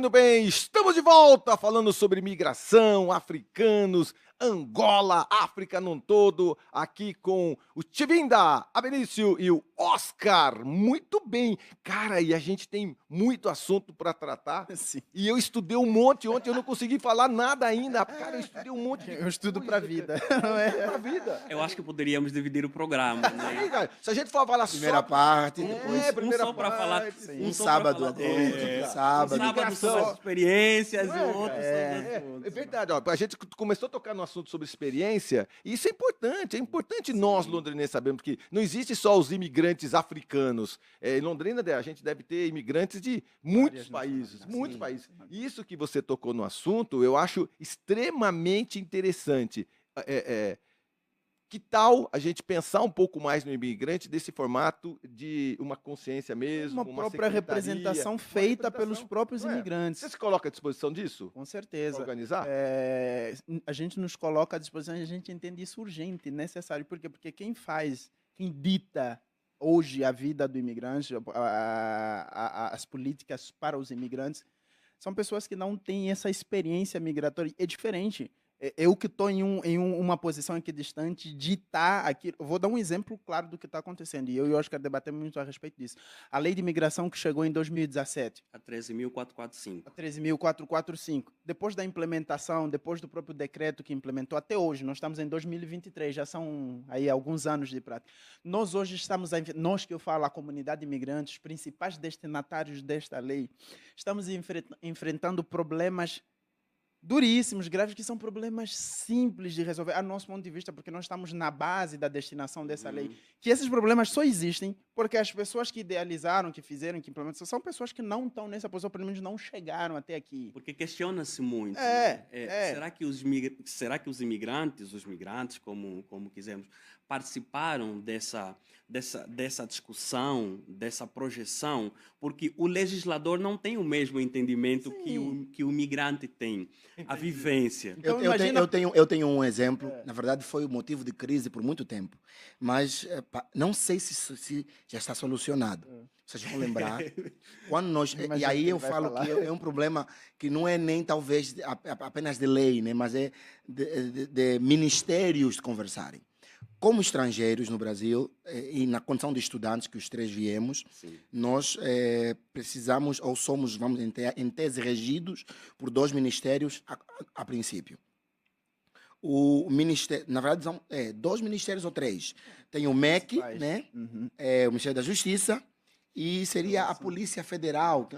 bem. Estamos de volta falando sobre migração, africanos, Angola, África num todo, aqui com o Chivinda, a Benício e o Oscar. Muito bem. Cara, e a gente tem muito assunto para tratar. Sim. E eu estudei um monte ontem, eu não consegui falar nada ainda. Cara, eu estudei um monte de Eu estudo coisa, para a vida. cara. Não é? Pra vida. Eu acho que poderíamos dividir o programa, né? Aí, cara, se a gente for falar Primeira só... parte, depois primeira Um só para falar, parte, sim. um só pra sábado falar à de- noite, sábado. Um sábado sobre as experiências e o outro sobre É verdade, ó, a gente começou a tocar no assunto sobre experiência, e isso é importante nós, londrinenses, sabemos que não existe só os imigrantes africanos. Em Londrina, a gente deve ter imigrantes de muitos países, muitos países. E isso que você tocou no assunto, eu acho extremamente interessante. Que tal a gente pensar um pouco mais no imigrante desse formato de uma consciência mesmo, Uma própria secretaria, representação uma feita representação, pelos próprios não é? imigrantes. Você se coloca à disposição disso? Com Pra certeza. organizar? A gente nos coloca à disposição e a gente entende isso urgente, necessário. Por quê? Porque quem dita hoje a vida do imigrante, as políticas para os imigrantes, são pessoas que não têm essa experiência migratória. É diferente. Eu que estou em uma posição aqui distante de estar aqui. Eu vou dar um exemplo claro do que está acontecendo. E eu e o Oscar debatemos muito a respeito disso. A lei de imigração que chegou em 2017. A 13.445. A 13.445. Depois da implementação, depois do próprio decreto que implementou, até hoje, nós estamos em 2023, já são aí alguns anos de prática. Nós hoje estamos, nós que eu falo, a comunidade imigrante, os principais destinatários desta lei, estamos enfrentando problemas duríssimos, graves, que são problemas simples de resolver, a nosso ponto de vista, porque nós estamos na base da destinação dessa lei, que esses problemas só existem porque as pessoas que idealizaram, que fizeram, que implementaram, são pessoas que não estão nessa posição, pelo menos não chegaram até aqui. Porque questiona-se muito. Será que os migrantes, como quisermos, participaram dessa discussão, dessa projeção? Porque o legislador não tem o mesmo entendimento que o migrante tem. A vivência. Então, eu tenho um exemplo. Na verdade, foi o motivo de crise por muito tempo. Mas não sei se já está solucionado. Vocês vão lembrar. Quando nós, e aí eu falo que é um problema que não é nem talvez apenas de lei, né, mas é de ministérios conversarem. Como estrangeiros no Brasil, e na condição de estudantes, que os três viemos, Sim. nós precisamos, ou somos, em tese, regidos por dois ministérios a princípio. O ministério, na verdade, são dois ministérios ou três. Tem o MEC, né? O Ministério da Justiça, e seria a Polícia Federal.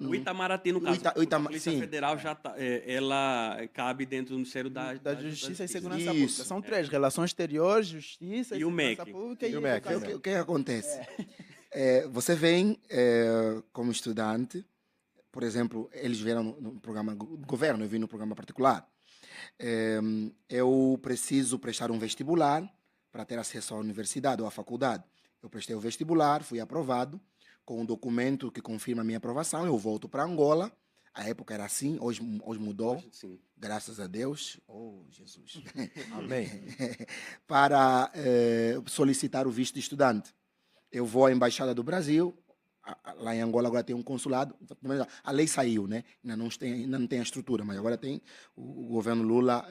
O Itamaraty, no caso. A Polícia sim. Federal já ela cabe dentro do Ministério da Justiça e Segurança Isso. Pública. São três: Relações Exteriores, Justiça E o Segurança MEC. Pública E o MEC. O que acontece? Você vem como estudante, por exemplo, eles vieram no programa do governo, eu vim no programa particular. Eu preciso prestar um vestibular para ter acesso à universidade ou à faculdade. Eu prestei o vestibular, fui aprovado, com um documento que confirma a minha aprovação. Eu volto para Angola. A época era assim, hoje mudou. Sim. Graças a Deus. Oh, Jesus. Amém. Para solicitar o visto de estudante. Eu vou à Embaixada do Brasil, lá em Angola agora tem um consulado. A lei saiu, né? Ainda não tem a estrutura, mas agora tem o governo Lula.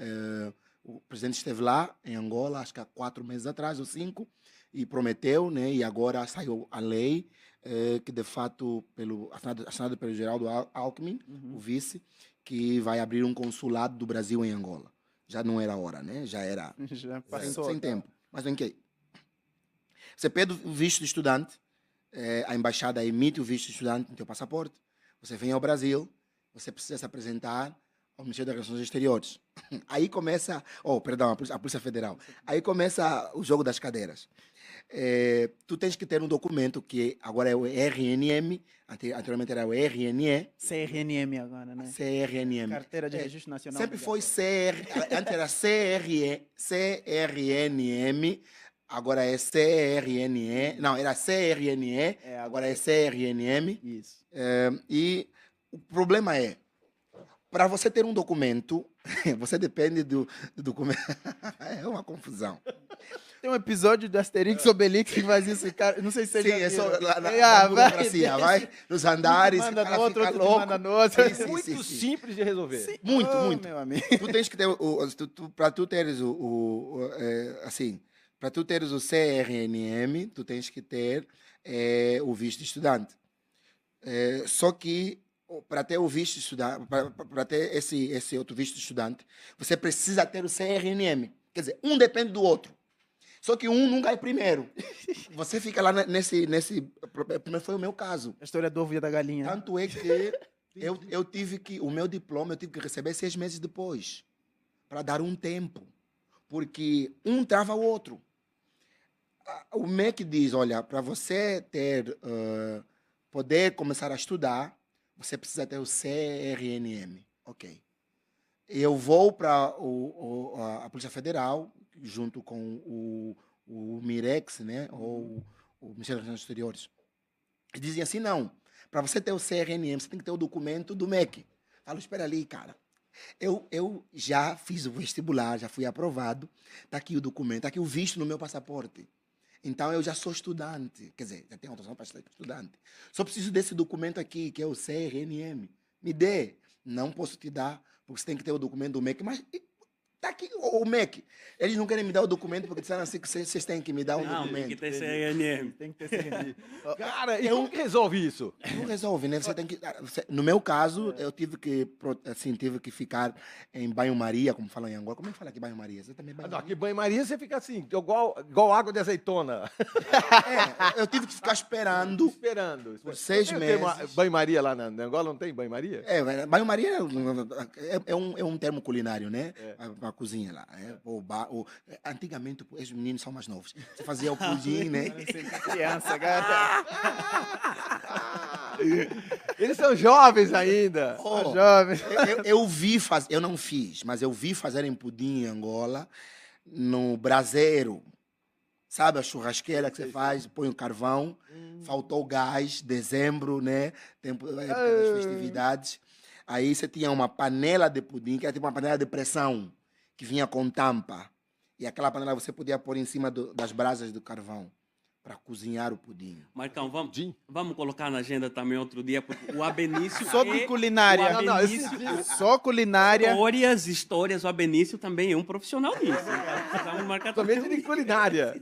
O presidente esteve lá em Angola, acho que há 4 meses atrás, ou 5, e prometeu, né? E agora saiu a lei que, de fato, assinado pelo Geraldo Alckmin, o vice, que vai abrir um consulado do Brasil em Angola. Já não era hora, né? Já era Já passou. sem tempo. Mas vem que você pede o visto de estudante, a embaixada emite o visto de estudante no teu passaporte, você vem ao Brasil, você precisa se apresentar ao Ministério das Relações Exteriores. Aí começa, a Polícia Federal. Aí começa o jogo das cadeiras. Tu tens que ter um documento que agora é o RNM, anteriormente era o RNE. CRNM agora, né? CRNM. Carteira de Registro Nacional. Sempre foi antes era CRNM, agora é CRNE. Não, era CRNE, agora é CRNM. Isso. E o problema é, para você ter um documento, você depende do documento. É uma confusão. Tem um episódio do Asterix e Obelix que faz isso, cara. Não sei se você Sim, já é só viram. na burocracia, vai nos andares, Manda o cara no outro, fica outro te louco. manda no outro. Sim, sim, Muito sim. simples de resolver. Sim. Muito, Oh, muito. meu amigo. Tu tens que ter para tu teres o CRNM, tu tens que ter o visto de estudante. Só que para ter o visto de estudante, para ter esse outro visto de estudante, você precisa ter o CRNM. Quer dizer, um depende do outro. Só que um nunca é primeiro. Você fica lá primeiro foi o meu caso. A história do ovo e da galinha. Tanto é que o meu diploma eu tive que receber 6 meses depois, para dar um tempo, porque um trava o outro. O MEC diz, olha, para você poder começar a estudar, você precisa ter o CRNM. Ok. Eu vou para a Polícia Federal, junto com o Mirex, né, ou o Ministério das Relações Exteriores. E dizem assim, não, para você ter o CRNM, você tem que ter o documento do MEC. Falo, espera ali, cara. Eu já fiz o vestibular, já fui aprovado, está aqui o documento, está aqui o visto no meu passaporte. Então, eu já sou estudante. Quer dizer, já tenho autorização para ser estudante. Só preciso desse documento aqui, que é o CRNM. Me dê. Não posso te dar, porque você tem que ter o documento do MEC. Mas está aqui o MEC. Eles não querem me dar o documento, porque disseram assim que vocês têm que me dar o documento. Tem que ter CRNM. Tem que ter CRNM. Cara, e como que resolve isso? Não resolve, né? Você tem que... No meu caso, eu tive que ficar em banho-maria, como falam em Angola. Como é que fala aqui banho-maria? Você também Não, banho-maria? aqui banho-maria você fica assim, igual água de azeitona. Eu tive que ficar esperando. Esperando. Por 6 Tem uma meses. banho-maria lá na Angola, não tem banho-maria? Banho-maria é um termo culinário, né? Para a cozinha lá. Antigamente, os meninos são mais novos. Você fazia o pudim, né? Criança, cara. Eles são jovens ainda. Oh, Jovem. eu não fiz, mas eu vi fazerem pudim em Angola no braseiro. Sabe a churrasqueira que você faz, põe o carvão, faltou gás, dezembro, né? Tempo época das festividades. Aí você tinha uma panela de pudim, que era tipo uma panela de pressão, que vinha com tampa. E aquela panela você podia pôr em cima das brasas do carvão para cozinhar o pudim. Marcão, vamos colocar na agenda também outro dia, porque o Abenício Sobre culinária. O Abenício, Só culinária. histórias, o Abenício também é um profissional nisso. Precisamos marcar Somente também. de culinária.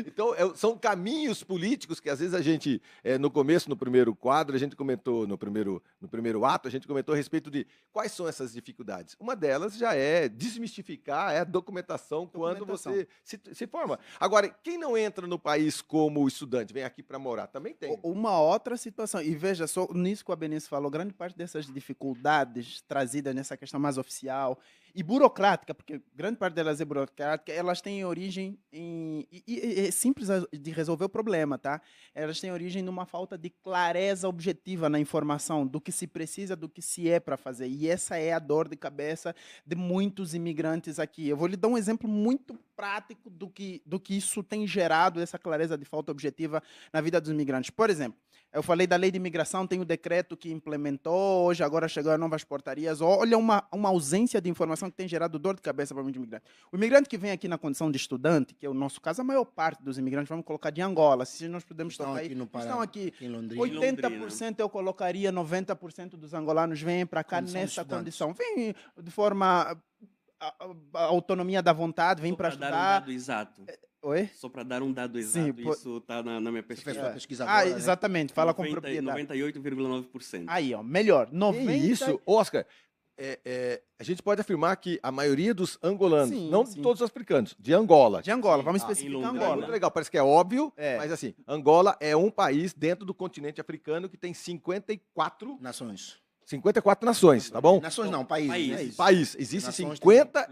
Então, são caminhos políticos que às vezes a gente, no começo, no primeiro quadro, a gente comentou, no primeiro ato, a gente comentou a respeito de quais são essas dificuldades. Uma delas já é desmistificar a documentação quando você se forma. Agora, quem não entra no país como estudante, vem aqui para morar, também tem. Uma outra situação, e veja só, nisso que o Abenício falou, grande parte dessas dificuldades trazidas nessa questão mais oficial e burocrática, porque grande parte delas é burocrática, elas têm origem é simples de resolver o problema, tá? Elas têm origem numa falta de clareza objetiva na informação do que se precisa, do que se é para fazer. E essa é a dor de cabeça de muitos imigrantes aqui. Eu vou lhe dar um exemplo muito prático do que isso tem gerado, essa clareza de falta objetiva na vida dos imigrantes. Por exemplo, eu falei da lei de imigração, tem o decreto que implementou, hoje agora chegaram novas portarias. Olha uma ausência de informação situação que tem gerado dor de cabeça para muitos imigrantes. O imigrante que vem aqui na condição de estudante, que é o nosso caso, a maior parte dos imigrantes, vamos colocar de Angola, se nós podemos Estão tocar aqui aí, no Pará, estão aqui. aqui em Londrina. 80% eu colocaria, 90% dos angolanos vêm para cá Condição de nessa estudantes. condição. Vêm de forma a autonomia da vontade, vem Só para dar um estudar. dado exato. Oi? Só para dar um dado Sim, exato, isso está na minha Você fez pesquisa. sua pesquisa Ah, agora, né? exatamente, fala com propriedade. 98,9%. Aí, ó, melhor. Que 90... isso, Oscar. A gente pode afirmar que a maioria dos angolanos, Sim, não sim. de todos os africanos, de Angola. De Angola, vamos em especificar Londrina. É Angola. muito legal, parece que é óbvio, É. mas assim, Angola é um país dentro do continente africano que tem 54 Nações. nações, tá bom? Nações não, países. Países. Né? País. Existem Nações tem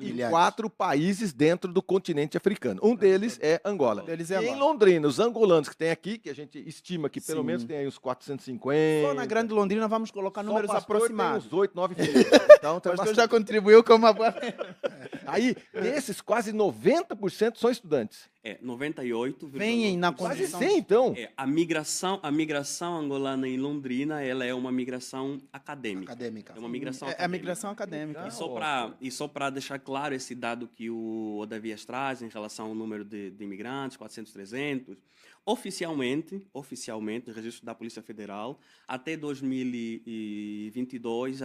54 países dentro do continente africano. Um deles é Angola. Um deles é E em Angola. Londrina, os angolanos que tem aqui, que a gente estima que pelo Sim. menos tem aí uns 450. Só na Grande Londrina vamos colocar Só números o pastor aproximados. tem uns 8, 9 filhos. Então, O tem pastor bastante. já contribuiu com uma boa... Aí, desses, quase 90% são estudantes. 98,9%. Vêm na Quase condição... 100, então. A migração angolana em Londrina, ela é uma migração acadêmica. Acadêmica. É uma migração É a acadêmica. migração acadêmica. E só para deixar claro esse dado que o Odavias traz em relação ao número de imigrantes, 400, 300, oficialmente, o registro da Polícia Federal, até 2022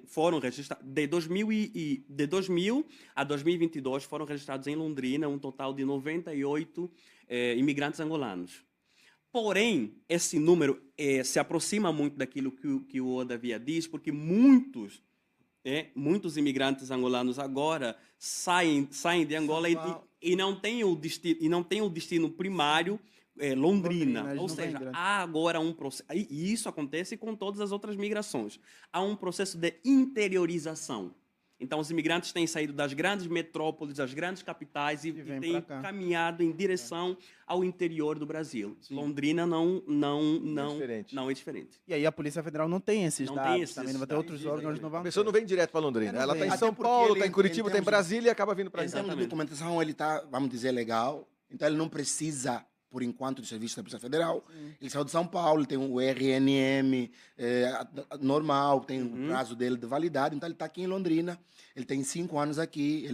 foram registrados, de 2000 a 2022 foram registrados em Londrina um total de 98 imigrantes angolanos. Porém, esse número se aproxima muito daquilo que o Odavia diz, porque muitos imigrantes angolanos agora saem de Angola e não têm o destino primário Londrina. Londrina, eles Ou não seja, vêm grande. há agora um processo, e isso acontece com todas as outras migrações. Há um processo de interiorização. Então, os imigrantes têm saído das grandes metrópoles, das grandes capitais e vêm têm pra cá. caminhado em direção ao interior do Brasil. Londrina não é diferente. E aí a Polícia Federal não tem esses Não dados tem esses também, não vai ter dados, outros órgãos, não vão A pessoa não vem direto para Londrina. Não Ela vem. está em Até São porque Paulo, ele, está em Curitiba, em está em termos de- Brasília e acaba vindo para Em cá. termos de Exatamente. documentação, ele está, vamos dizer, legal. Então, ele não precisa, por enquanto, de serviço da Polícia Federal. Ele saiu de São Paulo, ele tem o RNM normal, tem o prazo dele de validade. Então, ele está aqui em Londrina. Ele tem 5 anos aqui.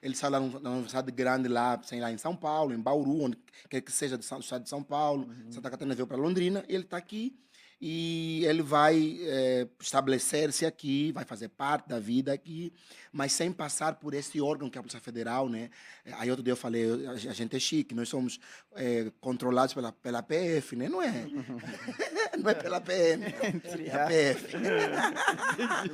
Ele sai lá na Universidade Grande, lá, sei lá, em São Paulo, em Bauru, onde quer que seja do estado de São Paulo. Santa Catarina veio para Londrina. E ele está aqui. E ele vai estabelecer-se aqui, vai fazer parte da vida aqui, mas sem passar por esse órgão que é a Polícia Federal, né? Aí outro dia eu falei, a gente é chique, nós somos controlados pela PF, né? Não é? Não é pela PM, é a PF.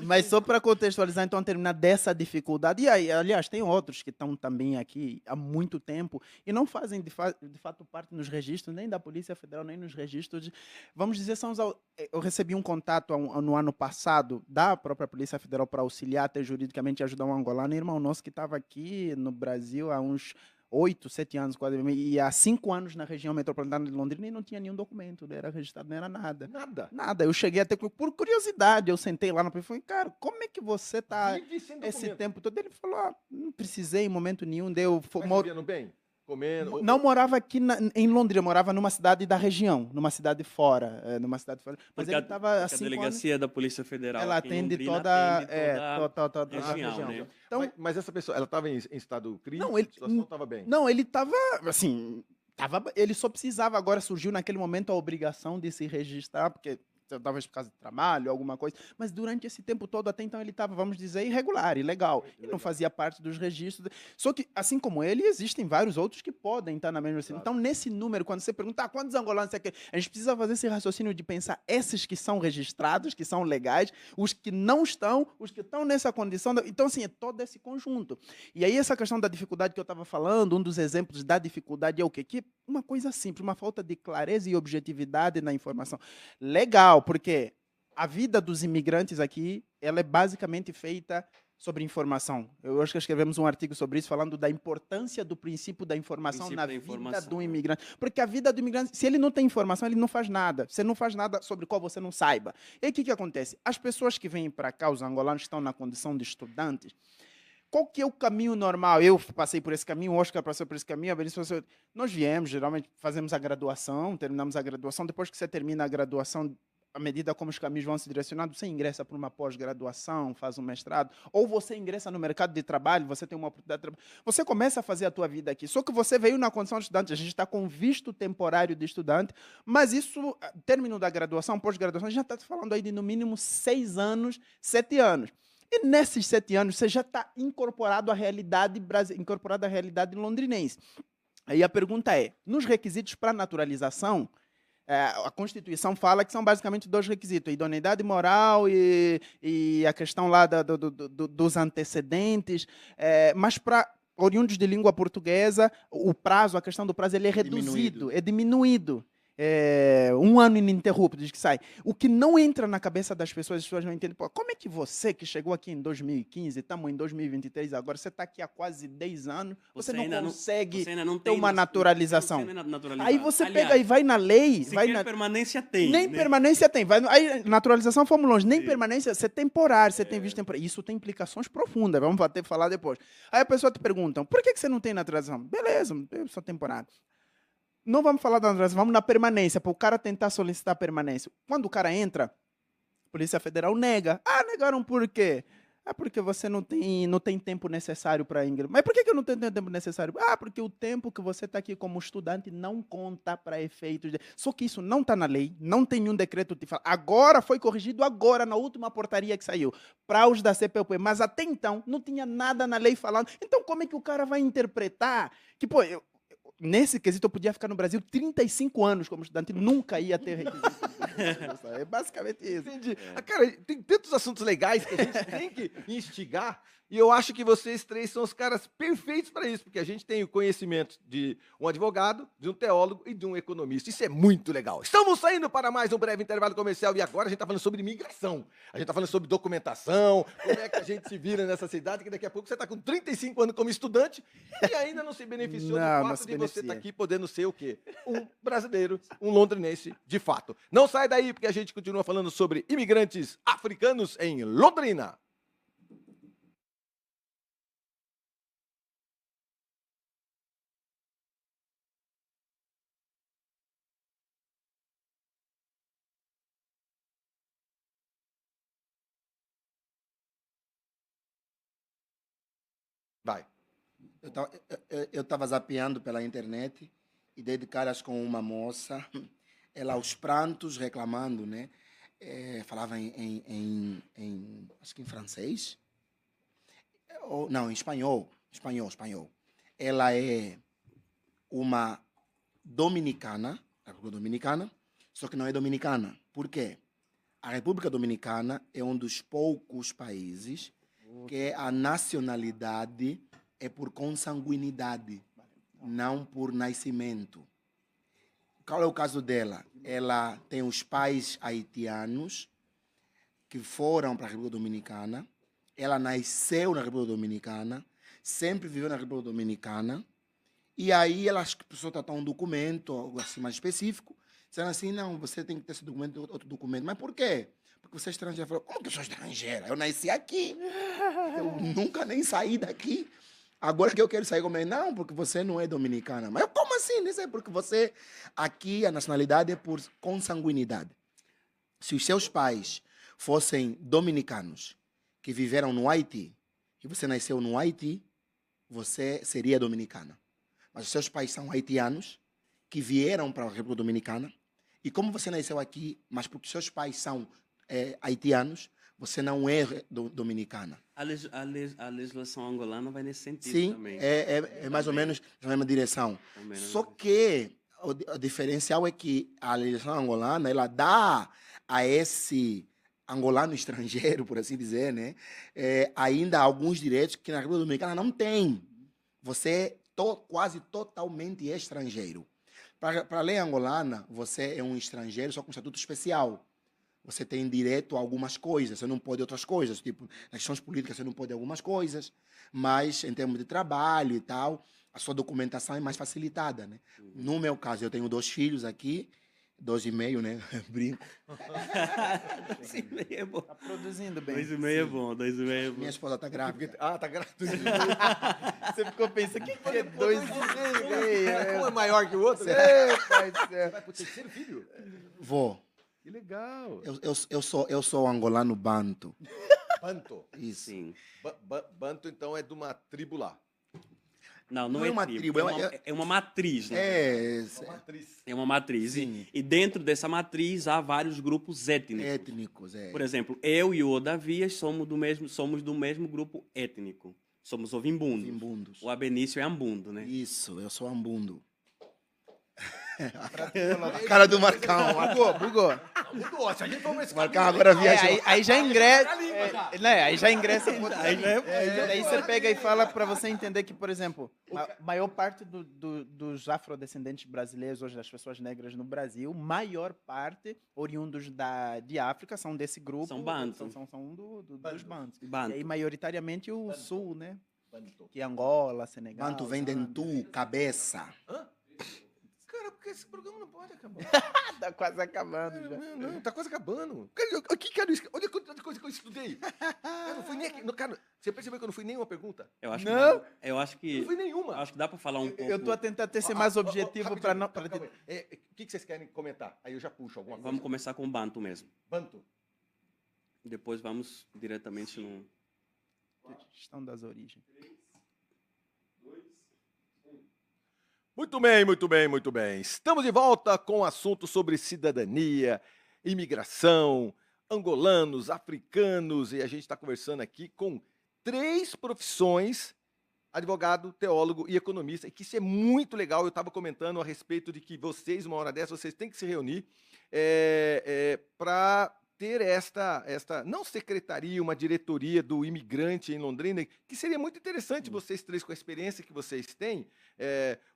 Mas só para contextualizar, então, terminar dessa dificuldade. E aí, aliás, tem outros que estão também aqui há muito tempo e não fazem, de fato, parte nos registros, nem da Polícia Federal, nem nos registros. Vamos dizer, eu recebi um contato no ano passado da própria Polícia Federal para auxiliar até juridicamente e ajudar um angolano, irmão nosso que estava aqui no Brasil há uns 8, 7 anos, quase, e há 5 anos na região metropolitana de Londrina e não tinha nenhum documento, não era registrado, não era nada. Nada. Nada, eu cheguei até por curiosidade, eu sentei lá na polícia e falei, cara, como é que você tá Vive sem esse documento. tempo todo? Ele falou, não precisei em momento nenhum, deu... Mas vivendo bem? Comendo? Não morava aqui em Londrina, morava numa cidade da região, numa cidade fora, mas Porque ele estava a delegacia da Polícia Federal ela aqui em atende Londrina toda, atende toda a região, região. né? Então, Mas essa pessoa, ela estava em estado crítico? Não, ele- A situação estava bem? não, ele estava, assim, ele só precisava, agora surgiu naquele momento a obrigação de se registrar, porque talvez por causa de trabalho, alguma coisa, mas durante esse tempo todo, até então, ele estava, vamos dizer, irregular, ilegal. Ele não fazia parte dos registros. Só que, assim como ele, existem vários outros que podem estar na mesma situação. Então, nesse número, quando você pergunta quantos angolanos é que a gente precisa fazer esse raciocínio de pensar esses que são registrados, que são legais, os que não estão, os que estão nessa condição. Então, assim, é todo esse conjunto. E aí, essa questão da dificuldade que eu estava falando, um dos exemplos da dificuldade é o quê? Que é uma coisa simples, uma falta de clareza e objetividade na informação. Legal, porque a vida dos imigrantes aqui, ela é basicamente feita sobre informação. Eu acho que escrevemos um artigo sobre isso, falando da importância do princípio da informação Princípio na da vida informação, do né? imigrante. Porque a vida do imigrante, se ele não tem informação, ele não faz nada. Você não faz nada sobre o qual você não saiba. E aí, o que acontece? As pessoas que vêm para cá, os angolanos que estão na condição de estudantes, qual que é o caminho normal? Eu passei por esse caminho, o Oscar passou por esse caminho, a Benício passou... Nós viemos, geralmente fazemos a graduação, terminamos a graduação. Depois que você termina a graduação, à medida como os caminhos vão se direcionando, você ingressa para uma pós-graduação, faz um mestrado, ou você ingressa no mercado de trabalho, você tem uma oportunidade de trabalho, você começa a fazer a tua vida aqui. Só que você veio na condição de estudante, a gente está com visto temporário de estudante, mas isso, término da graduação, pós-graduação, a gente já está falando aí de no mínimo 6 anos, 7 anos. E nesses 7 anos, você já está incorporado à realidade londrinense. Aí a pergunta é, nos requisitos para naturalização, a Constituição fala que são basicamente 2 requisitos, a idoneidade moral e a questão lá dos antecedentes, mas para oriundos de língua portuguesa, o prazo, a questão do prazo, ele é reduzido, é diminuído. 1 ano ininterrupto, diz que sai. O que não entra na cabeça das pessoas, as pessoas não entendem. Pô, como é que você, que chegou aqui em 2015, estamos em 2023 agora, você está aqui há quase 10 anos, você não consegue ter uma naturalização. Aí você pega e vai na lei. Permanência tem. Nem né? permanência tem. Aí, naturalização, fomos longe. Nem permanência, você tem temporário, você tem visto temporário. Isso tem implicações profundas, vamos falar depois. Aí a pessoa te pergunta, por que você não tem naturalização? Beleza, eu sou temporário. Não vamos falar da naturalização, vamos na permanência, para o cara tentar solicitar permanência. Quando o cara entra, a Polícia Federal nega. Negaram por quê? Porque você não tem tempo necessário para ingressar. Mas por que eu não tenho tempo necessário? Porque o tempo que você está aqui como estudante não conta para efeitos. Só que isso não está na lei, não tem nenhum decreto que te fala. Agora foi corrigido, na última portaria que saiu, para os da CPUP. Mas até então, não tinha nada na lei falando. Então, como é que o cara vai interpretar que, nesse quesito, eu podia ficar no Brasil 35 anos como estudante e nunca ia ter requisito. É basicamente isso. Entendi. Cara, tem tantos assuntos legais que a gente tem que instigar, e eu acho que vocês 3 são os caras perfeitos para isso, porque a gente tem o conhecimento de um advogado, de um teólogo e de um economista. Isso é muito legal. Estamos saindo para mais um breve intervalo comercial, e agora a gente está falando sobre imigração. A gente está falando sobre documentação, como é que a gente se vira nessa cidade, que daqui a pouco você está com 35 anos como estudante e ainda não se beneficiou do fato de você estar aqui podendo ser o quê? Um brasileiro, um londrinense de fato. Não sai daí, porque a gente continua falando sobre imigrantes africanos em Londrina. Vai. Eu estava zapeando pela internet e dei de caras com uma moça, ela aos prantos, reclamando, né? Falava acho que em francês, não, em espanhol, Ela é uma dominicana, a República Dominicana, só que não é dominicana. Por quê? A República Dominicana é um dos poucos países que a nacionalidade é por consanguinidade, não por nascimento. Qual é o caso dela? Ela tem os pais haitianos que foram para a República Dominicana. Ela nasceu na República Dominicana, sempre viveu na República Dominicana. E aí as pessoas tratam um documento, algo assim mais específico, dizendo assim, não, você tem que ter esse documento, outro documento. Mas por quê? Porque você é estrangeira. Falou, como que eu sou estrangeira? Eu nasci aqui. Eu nunca nem saí daqui. Agora que eu quero sair comigo, não, porque você não é dominicana. Mas como assim? Não sei, porque você, aqui, a nacionalidade é por consanguinidade. Se os seus pais fossem dominicanos, que viveram no Haiti, e você nasceu no Haiti, você seria dominicana. Mas os seus pais são haitianos, que vieram para a República Dominicana, e como você nasceu aqui, mas porque seus pais são haitianos, você não é dominicana. A legislação angolana vai nesse sentido. Sim, também. É mais ou menos na mesma direção. Só que o diferencial é que a legislação angolana, ela dá a esse angolano estrangeiro, por assim dizer, né, ainda alguns direitos que na República Dominicana não tem. Você é quase totalmente estrangeiro. Para a lei angolana, você é um estrangeiro só com estatuto especial. Você tem direito a algumas coisas, você não pode outras coisas. Tipo, nas questões políticas você não pode algumas coisas, mas em termos de trabalho e tal, a sua documentação é mais facilitada, né? No meu caso, eu tenho 2 filhos aqui, 2,5, né? Brinco. 2,5 é bom. Tá produzindo bem. 2,5 é bom, 2,5 é bom. Minha esposa está grávida. Tá grávida. Você ficou pensando, o que é 2,5? Um é maior que o outro? Pai do céu. Vai pro 3º filho? Vou. Que legal. Eu sou angolano banto. Banto. Isso. Sim. Banto, então, é de uma tribo lá. Não Não é é uma tribo, tribo, é uma matriz, né? Uma matriz. É uma matriz. Sim. E dentro dessa matriz há vários grupos étnicos. Étnicos, Por exemplo, eu e o Odavias somos do mesmo grupo étnico. Somos ovimbundos. Ovimbundos. O Abenício é ambundo, né? Isso, eu sou ambundo. A A cara do Marcão. Bugou. Mudou, se a gente for nesse Marcão caminho, agora É, viajou. aí já ingressa. a língua já. Né, aí já ingressa. é- Daí você pega e fala para você entender que, por exemplo, a maior parte dos afrodescendentes brasileiros, hoje das pessoas negras no Brasil, maior parte oriundos de África são desse grupo. São bantos. São dos bantos. Banto. E aí, maioritariamente, o sul, né? Banto. Que é Angola, Senegal. Banto vem de Zâmbia. Ntu, cabeça. Hã? Cara, porque esse programa não pode acabar. Tá quase acabando já. Não, tá quase acabando. Olha quanta coisa que eu estudei. Cara, não foi nem aqui. Cara, você percebeu que eu não fui nenhuma pergunta? Eu acho Não. que eu acho que Não fui nenhuma. acho que dá para falar um pouco. Eu tô a tentar ser mais objetivo para não. Calma aí. O que vocês querem comentar? Aí eu já puxo alguma coisa. Vamos começar com o Banto mesmo. Banto. Depois vamos diretamente no Questão das origens. Muito bem, muito bem, muito bem. Estamos de volta com o assunto sobre cidadania, imigração, angolanos, africanos, e a gente está conversando aqui com 3 profissões: advogado, teólogo e economista, e que isso é muito legal. Eu estava comentando a respeito de que vocês, uma hora dessa, vocês têm que se reunir para ter esta, não secretaria, uma diretoria do imigrante em Londrina, que seria muito interessante vocês 3, com a experiência que vocês têm.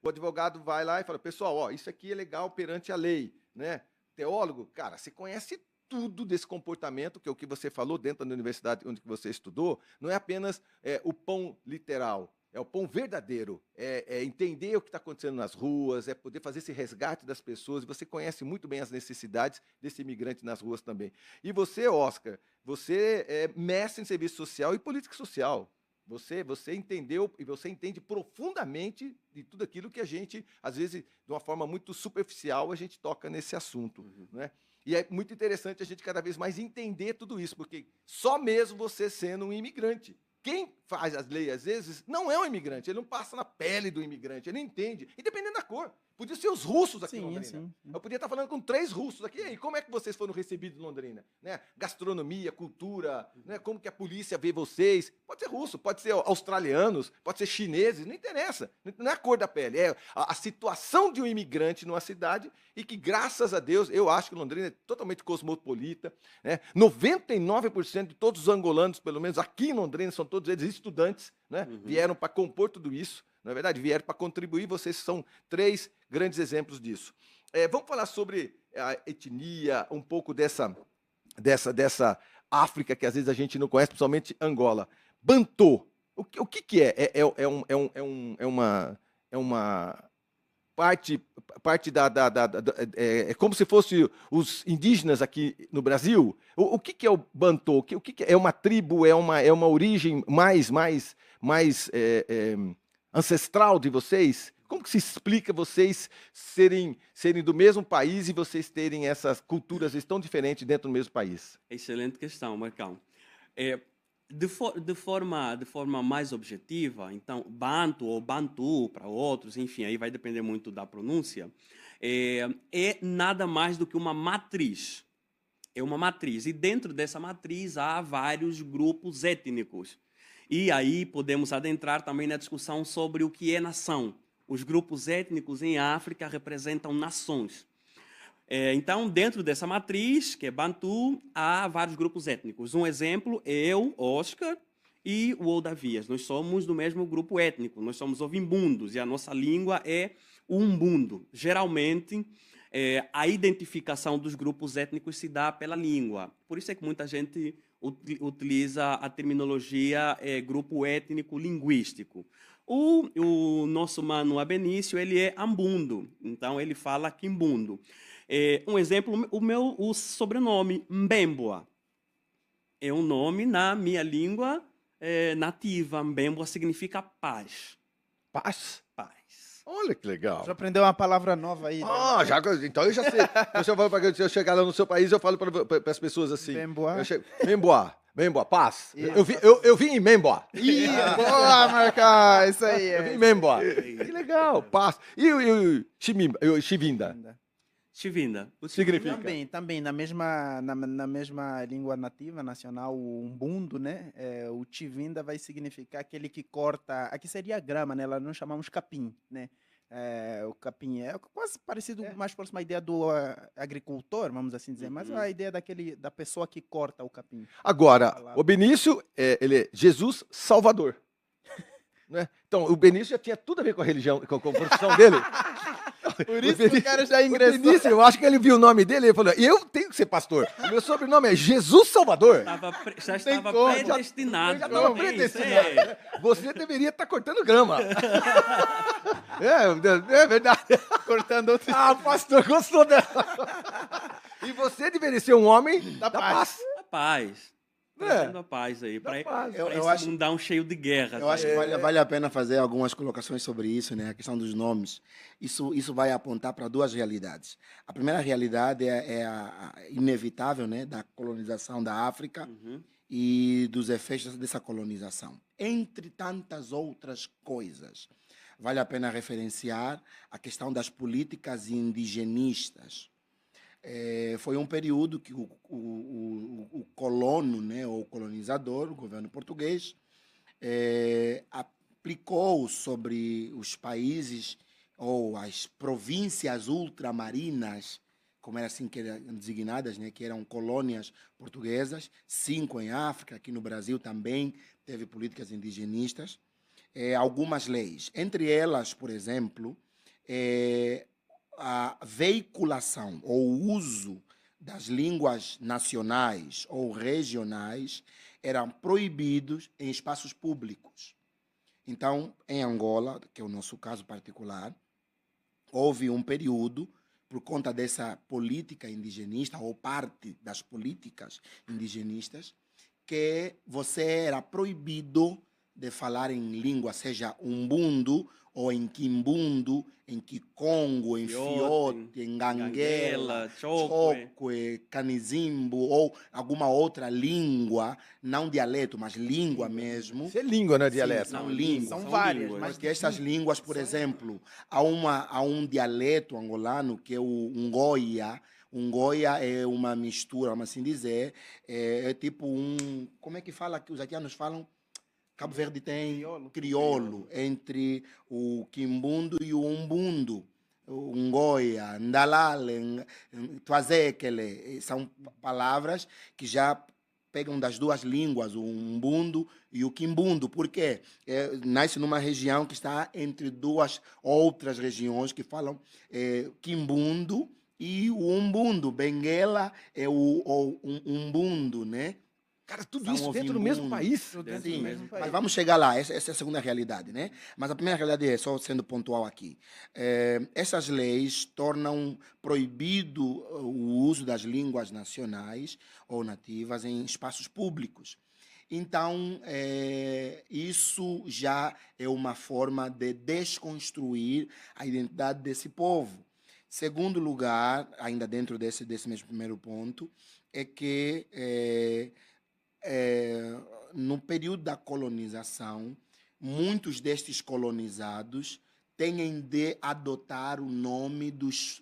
O advogado vai lá e fala: pessoal, ó, isso aqui é legal perante a lei, né? Teólogo, cara, você conhece tudo desse comportamento, que é o que você falou dentro da universidade onde você estudou, não é apenas o pão literal, é o pão verdadeiro, é entender o que está acontecendo nas ruas, é poder fazer esse resgate das pessoas. Você conhece muito bem as necessidades desse imigrante nas ruas também. E você, Oscar, você é mestre em serviço social e política social. Você entendeu e você entende profundamente de tudo aquilo que a gente, às vezes, de uma forma muito superficial, a gente toca nesse assunto, né? E é muito interessante a gente cada vez mais entender tudo isso, porque só mesmo você sendo um imigrante. Quem faz as leis, às vezes, não é um imigrante, ele não passa na pele do imigrante, ele entende, independente da cor. Podia ser os russos aqui em Londrina. Sim. Eu podia estar falando com 3 russos aqui. E aí, como é que vocês foram recebidos em Londrina? Né? Gastronomia, cultura, né? Como que a polícia vê vocês? Pode ser russo, pode ser australianos, pode ser chineses, não interessa. Não é a cor da pele, é a situação de um imigrante numa cidade, e que, graças a Deus, eu acho que Londrina é totalmente cosmopolita, né? 99% de todos os angolanos, pelo menos aqui em Londrina, são todos eles estudantes, né? Vieram para compor tudo isso. Na verdade, vieram para contribuir. Vocês são 3 grandes exemplos disso. Vamos falar sobre a etnia, um pouco dessa África que às vezes a gente não conhece, principalmente Angola. Bantu, o que é? É uma parte é como se fosse os indígenas aqui no Brasil. O que é o Bantu? O que é uma tribo? É uma origem mais ancestral de vocês? Como que se explica vocês serem do mesmo país e vocês terem essas culturas tão diferentes dentro do mesmo país? Excelente questão, Marcão. De forma mais objetiva, então, Bantu ou Bantu para outros, enfim, aí vai depender muito da pronúncia, é nada mais do que uma matriz. É uma matriz. E dentro dessa matriz há vários grupos étnicos. E aí podemos adentrar também na discussão sobre o que é nação. Os grupos étnicos em África representam nações. Então, dentro dessa matriz, que é Bantu, há vários grupos étnicos. Um exemplo, eu, Oscar, e o Odavias. Nós somos do mesmo grupo étnico, nós somos ovimbundos, e a nossa língua é o umbundo. Geralmente, a identificação dos grupos étnicos se dá pela língua. Por isso é que muita gente utiliza a terminologia grupo étnico linguístico. O nosso mano Abenício, ele é ambundo, então ele fala quimbundo. Um exemplo, o sobrenome, Mbemboa, é um nome na minha língua nativa. Mbemboa significa paz. Paz? Paz. Olha que legal. Já aprendeu uma palavra nova aí. Né? Então eu já sei. Se eu chegar lá no seu país, eu falo para as pessoas assim. Memboá. Memboá, paz. Isso. Eu vim em Memboá. Ih, boa, Marcão. Isso aí. Eu vim em Memboá. Que legal, paz. E o Chivinda? Chivinda. O Significa? Também na mesma língua nativa nacional, o umbundo, né? O chivinda vai significar aquele que corta. Aqui seria grama, né? Lá nós chamamos capim, né? O capim é quase parecido, mais próximo à ideia do agricultor, vamos assim dizer, mas a ideia da pessoa que corta o capim. Agora, o Benício, ele é Jesus Salvador. Né? Então, o Benício já tinha tudo a ver com a religião, com a profissão dele. Por isso que o cara já ingressou. O Benício, eu acho que ele viu o nome dele e falou, eu tenho que ser pastor. O meu sobrenome é Jesus Salvador. Já estava como, predestinado. Já estava predestinado. Né? Você deveria estar cortando grama. É verdade. Cortando outro. Pastor, gostou dela. E você deveria ser um homem da paz. A paz. Trazendo a paz aí, para esse mundão cheio de guerra. Eu acho que vale a pena fazer algumas colocações sobre isso, né? A questão dos nomes. Isso vai apontar para duas realidades. A primeira realidade é a inevitável, né, da colonização da África e dos efeitos dessa colonização. Entre tantas outras coisas, vale a pena referenciar a questão das políticas indigenistas. Foi um período que o colono, né, ou colonizador, o governo português, aplicou sobre os países ou as províncias ultramarinas, como era assim que eram designadas, né, que eram colônias portuguesas, 5 em África, aqui no Brasil também teve políticas indigenistas, algumas leis. Entre elas, por exemplo, a veiculação ou o uso das línguas nacionais ou regionais eram proibidos em espaços públicos. Então, em Angola, que é o nosso caso particular, houve um período, por conta dessa política indigenista, ou parte das políticas indigenistas, que você era proibido de falar em língua, seja umbundo, ou em quimbundo, em kikongo, em fiote, em ganguela, chokwe, canizimbo, ou alguma outra língua, não dialeto, mas língua mesmo. Isso é língua, não é dialeto? São línguas. São várias. Porque essas línguas, por exemplo, há um dialeto angolano que é o Ngoia. O Ngoia é uma mistura, vamos assim dizer, é tipo um... Como é que fala que os haitianos falam? Cabo Verde tem crioulo entre o quimbundo e o umbundo. O Ngoia, Ndalale, Tuazekele, são palavras que já pegam das duas línguas, o umbundo e o quimbundo. Por quê? Nasce numa região que está entre duas outras regiões que falam quimbundo e o umbundo. Benguela é o umbundo, né? Cara, tudo isso dentro do mesmo país? Sim, mas vamos chegar lá. Essa é a segunda realidade, né? Mas a primeira realidade é, só sendo pontual aqui, essas leis tornam proibido o uso das línguas nacionais ou nativas em espaços públicos. Então, isso já é uma forma de desconstruir a identidade desse povo. Segundo lugar, ainda dentro desse mesmo primeiro ponto, é que no período da colonização, muitos destes colonizados têm de adotar o nome dos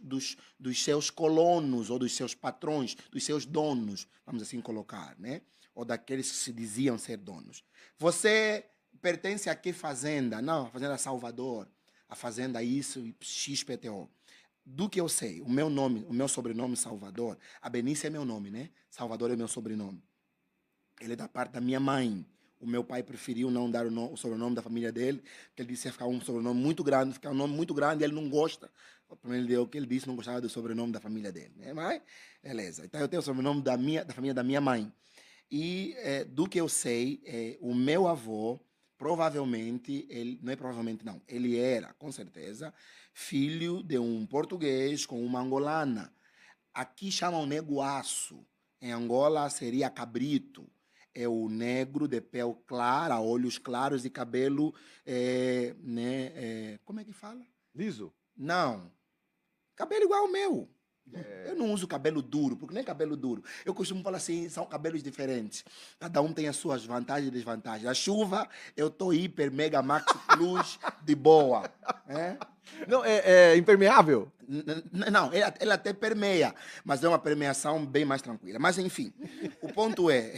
seus colonos ou dos seus patrões, dos seus donos, vamos assim colocar, né? Ou daqueles que se diziam ser donos. Você pertence a que fazenda? Não, a fazenda Salvador, a fazenda isso, XPTO. Do que eu sei, o meu nome, o meu sobrenome Salvador, a Benícia é meu nome, né? Salvador é meu sobrenome. Ele é da parte da minha mãe. O meu pai preferiu não dar o sobrenome da família dele, porque ele disse que ia ficar um sobrenome muito grande, ficar um nome muito grande e ele não gosta. Primeiro ele deu o que ele disse, não gostava do sobrenome da família dele. Né? Mas, beleza. Então eu tenho o sobrenome da família da minha mãe. E do que eu sei, o meu avô, provavelmente, não é provavelmente não, ele era, com certeza, filho de um português com uma angolana. Aqui chamam neguaço. Em Angola seria cabrito. É o negro de pele clara, olhos claros e cabelo, como é que fala? Liso? Não. Cabelo igual ao meu. Eu não uso cabelo duro, porque nem cabelo duro. Eu costumo falar assim, são cabelos diferentes. Cada um tem as suas vantagens e desvantagens. A chuva, eu tô hiper, mega, max, plus, de boa. É? Não, é impermeável? Não, ela até permeia, mas é uma permeação bem mais tranquila. Mas, enfim, o ponto é,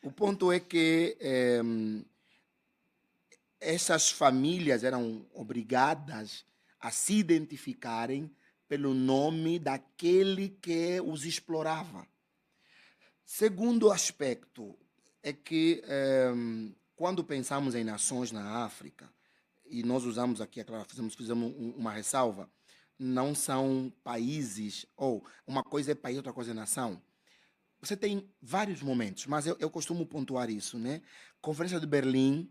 o ponto é que essas famílias eram obrigadas a se identificarem pelo nome daquele que os explorava. Segundo aspecto é que, quando pensamos em nações na África, e nós usamos aqui, é claro, fizemos uma ressalva, não são países, ou uma coisa é país, outra coisa é nação. Você tem vários momentos, mas eu costumo pontuar isso, né? Conferência de Berlim,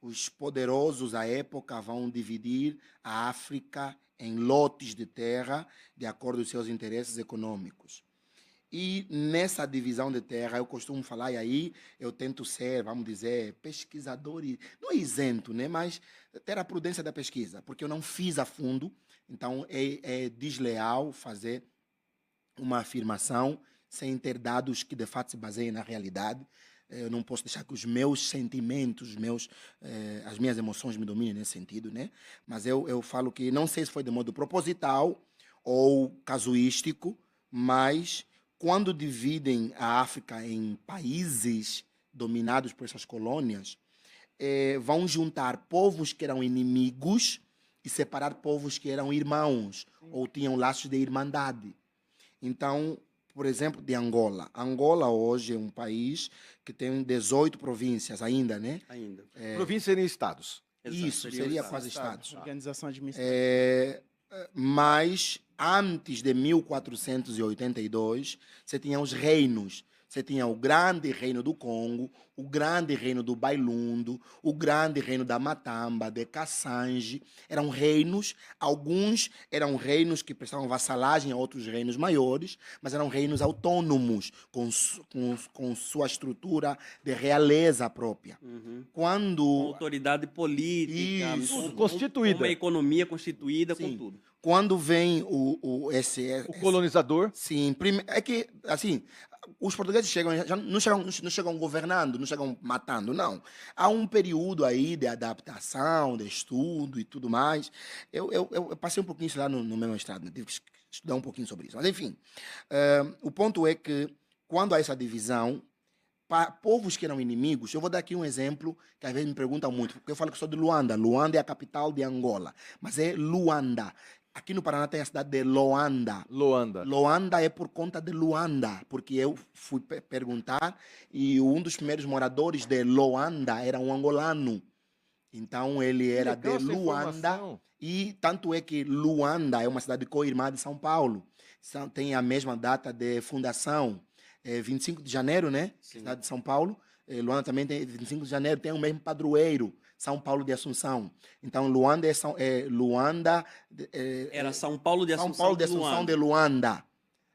os poderosos à época vão dividir a África em lotes de terra de acordo com os seus interesses econômicos. E nessa divisão de terra, eu costumo falar, e aí eu tento ser, vamos dizer, pesquisador, não é isento, né? Mas ter a prudência da pesquisa, porque eu não fiz a fundo, então é desleal fazer uma afirmação sem ter dados que de fato se baseiem na realidade. Eu não posso deixar que os meus sentimentos, as minhas emoções me dominem nesse sentido, né? Mas eu falo que não sei se foi de modo proposital ou casuístico, mas quando dividem a África em países dominados por essas colônias, vão juntar povos que eram inimigos e separar povos que eram irmãos ou tinham laços de irmandade. Então, por exemplo, de Angola. Angola hoje é um país que tem 18 províncias ainda, né? Ainda. Províncias seriam estados. Exato, Isso, seria quase estados. Organização administrativa. Mas antes de 1482, você tinha os reinos. Você tinha o grande reino do Congo, o grande reino do Bailundo, o grande reino da Matamba, de Kassange. Eram reinos, alguns eram reinos que prestavam vassalagem a outros reinos maiores, mas eram reinos autônomos, com sua estrutura de realeza própria. Quando Com autoridade política, Isso. Constituída. com uma economia constituída, Sim. com tudo. Quando vem O colonizador. Sim, é que, assim, os portugueses não chegam governando, não chegam matando, não. Há um período aí de adaptação, de estudo e tudo mais. Eu passei um pouquinho isso lá no meu mestrado, né? Tive que estudar um pouquinho sobre isso. Mas, enfim, o ponto é que, quando há essa divisão, povos que eram inimigos, eu vou dar aqui um exemplo que às vezes me perguntam muito, porque eu falo que sou de Luanda. Luanda é a capital de Angola, mas é Luanda. Aqui no Paraná tem a cidade de Loanda. Loanda. Loanda é por conta de Luanda, porque eu fui perguntar e um dos primeiros moradores de Loanda era um angolano. Então ele era de Legal essa Luanda informação. e tanto é que Luanda é uma cidade co-irmã de São Paulo. Tem a mesma data de fundação, 25 de janeiro, né? Sim. Cidade de São Paulo. Luanda também tem 25 de janeiro, tem o mesmo padroeiro. São Paulo de Assunção. Então, Luanda Era São Paulo de São Assunção, Paulo de Assunção de Luanda.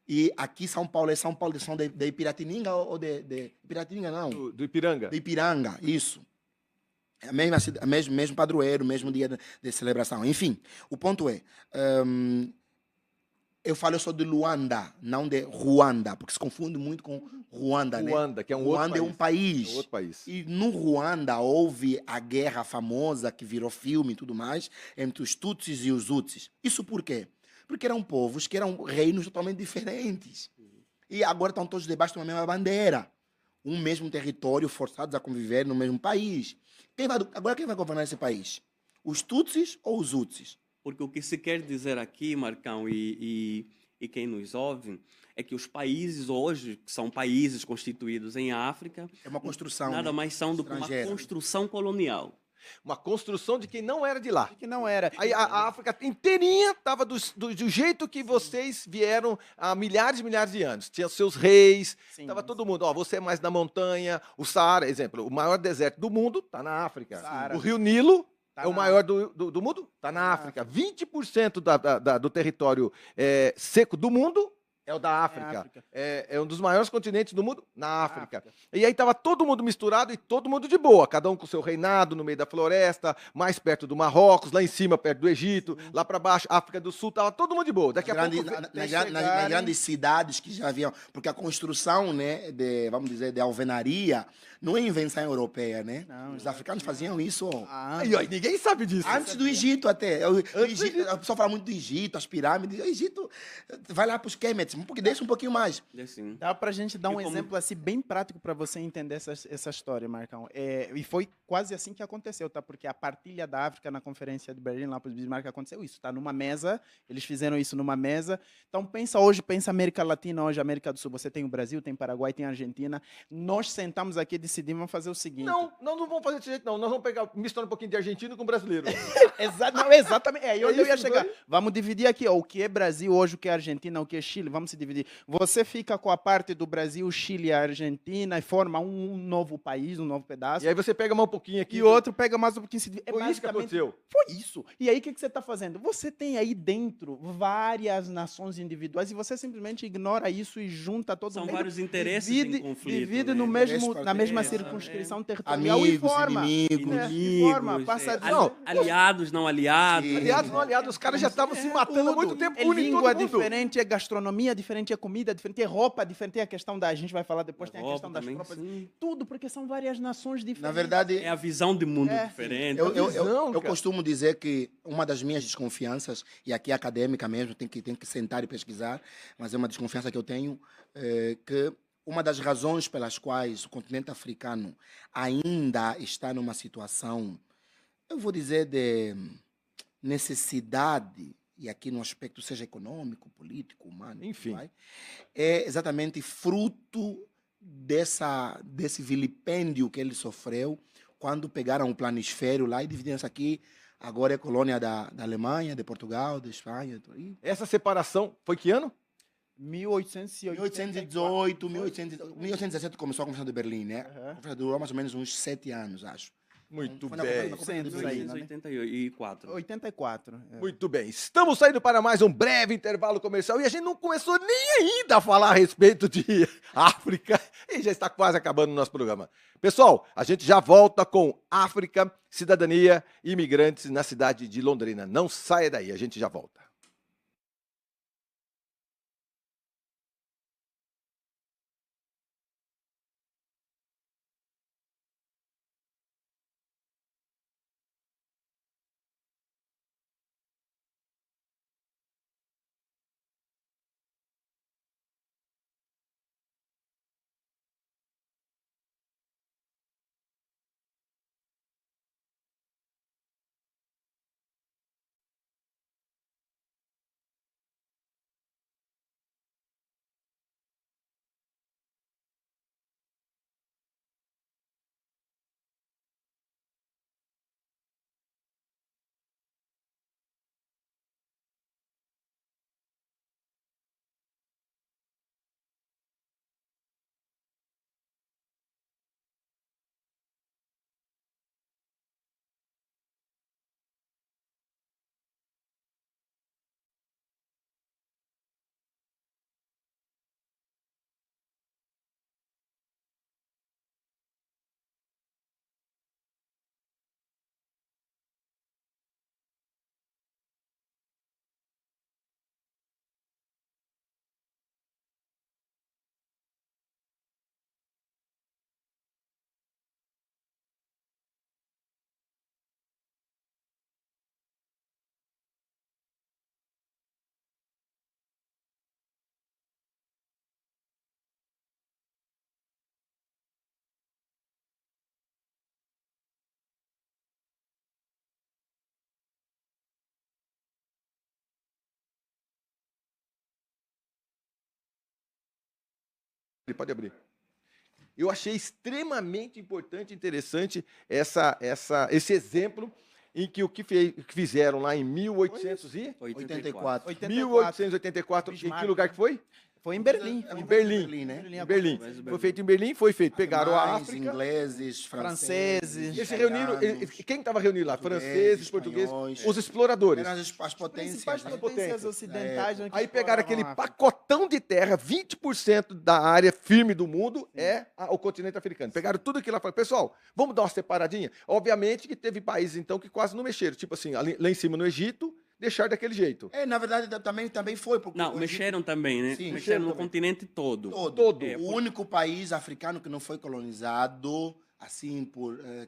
E aqui São Paulo é São Paulo de Assunção de Ipiratininga ou de Ipiratininga, não? Do Ipiranga. De Ipiranga, isso. É a mesmo padroeiro, mesmo dia de celebração. Enfim, o ponto é, eu falo só de Luanda, não de Ruanda, porque se confunde muito com Ruanda, né? Ruanda, que é um Ruanda outro é um país. É outro país. E no Ruanda houve a guerra famosa, que virou filme e tudo mais, entre os Tutsis e os Hutsis. Isso por quê? Porque eram povos que eram reinos totalmente diferentes. E agora estão todos debaixo de uma mesma bandeira. Um mesmo território, forçados a conviver no mesmo país. Agora quem vai governar esse país? Os Tutsis ou os Hutsis? Porque o que se quer dizer aqui, Marcão, e quem nos ouve, é que os países hoje, que são países constituídos em África, É uma construção. nada mais são do que uma estrangeira. construção colonial. Uma construção de quem não era de lá. Que não era. Aí a África inteirinha estava do jeito que vocês vieram há milhares e milhares de anos. Tinha seus reis, Sim. estava todo mundo. Ó, você é mais na montanha, o Saara, exemplo, o maior deserto do mundo está na África. Saara. O Rio Nilo Tá é o na maior do mundo, está na África. 20% do território seco do mundo É o da África. África. É um dos maiores continentes do mundo, na África. E aí tava todo mundo misturado e todo mundo de boa, cada um com seu reinado no meio da floresta, mais perto do Marrocos, lá em cima perto do Egito, lá para baixo, África do Sul, tava todo mundo de boa. Daqui a pouco Nas grandes cidades que já haviam, porque a construção, né, vamos dizer, de alvenaria, não é invenção europeia, né? Não, Os africanos faziam isso Aí, ó, ninguém sabe disso. antes do Egito até. A pessoa fala muito do Egito, as pirâmides. O Egito vai lá para os Kemet, porque deixa um pouquinho mais. Assim. Dá pra gente dar E um como- exemplo assim bem prático para você entender essa história, Marcão. E foi quase assim que aconteceu, tá? Porque a partilha da África na Conferência de Berlim, lá para os Bismarck, aconteceu isso. Tá numa mesa, eles fizeram isso numa mesa. Então pensa América Latina, hoje América do Sul. Você tem o Brasil, tem Paraguai, tem Argentina. Nós sentamos aqui e decidimos fazer o seguinte. Não, nós não vamos fazer desse jeito, não. Nós vamos misturar um pouquinho de argentino com brasileiro. Não, exatamente. É aí onde eu ia isso, chegar. né? Vamos dividir aqui, ó, o que é Brasil hoje, o que é Argentina, o que é Chile. Vamos se dividir. Você fica com a parte do Brasil, Chile e Argentina e forma um novo país, um novo pedaço. E aí você pega mais um pouquinho aqui. E o outro pega mais um pouquinho. Foi isso que aconteceu. Foi isso. E aí, o que você está fazendo? Você tem aí dentro várias nações individuais e você simplesmente ignora isso e junta todo São mundo. vários interesses divide, em conflito. divide né? no na mesma É, circunscrição territorial e Amigos, forma. inimigos. E forma, passa Não, aliados, não aliados. Sim. Aliados, não aliados, os caras já estavam se matando há muito tempo, É unem língua todo mundo. diferente, é gastronomia diferente, é comida diferente, é roupa diferente, tem a questão da... A gente vai falar depois, tem a Roupa questão das também, próprias... sim. Tudo, porque são várias nações diferentes. Na verdade, É a visão de mundo É. diferente. visão, eu cara. costumo dizer que uma das minhas desconfianças, e aqui é acadêmica mesmo, tem que sentar e pesquisar, mas é uma desconfiança que eu tenho, que uma das razões pelas quais o continente africano ainda está numa situação, eu vou dizer, de necessidade, e aqui no aspecto seja econômico, político, humano, Enfim. é exatamente fruto desse vilipêndio que ele sofreu quando pegaram o planisfério lá e dividiram isso aqui. Agora é colônia da Alemanha, de Portugal, da Espanha. E Essa separação foi que ano? 1884. 1817 começou a Conferência de Berlim, né? Aham. A conferência durou mais ou menos uns 7 anos, acho. Muito Foi na bem. Conferência de Isso Berlim. aí, né? 1984. 84. é. Muito bem. Estamos saindo para mais um breve intervalo comercial e a gente não começou nem ainda a falar a respeito de África e já está quase acabando o nosso programa. Pessoal, a gente já volta com África, cidadania e imigrantes na cidade de Londrina. Não saia daí, a gente já volta. Pode abrir. Eu achei extremamente importante e interessante esse exemplo em que o que fizeram lá em 1800 e... 84. 84. 1884, em que Bismarck. lugar que foi? Foi em Berlim. É Em Berlim. né? Em Berlim. Berlim. Foi feito em Berlim, foi feito. Pegaram a Alemães, África. ingleses, franceses, Eles se reuniram. Quem estava reunido lá? Franceses, portugueses, espanhóis. os exploradores. Eram as potências. Principais né? potências ocidentais. né, que Aí pegaram aquele exploravam a África. pacotão de terra, 20% da área firme do mundo é o continente africano. Pegaram tudo aquilo lá e falaram, pessoal, vamos dar uma separadinha? Obviamente que teve países, então, que quase não mexeram. Tipo assim, lá em cima no Egito, deixaram daquele jeito. Na verdade, também foi. Porque Não, o Egito mexeram também, né? Sim, Mexeram no também. continente todo. Todo. É, O único país africano que não foi colonizado, assim,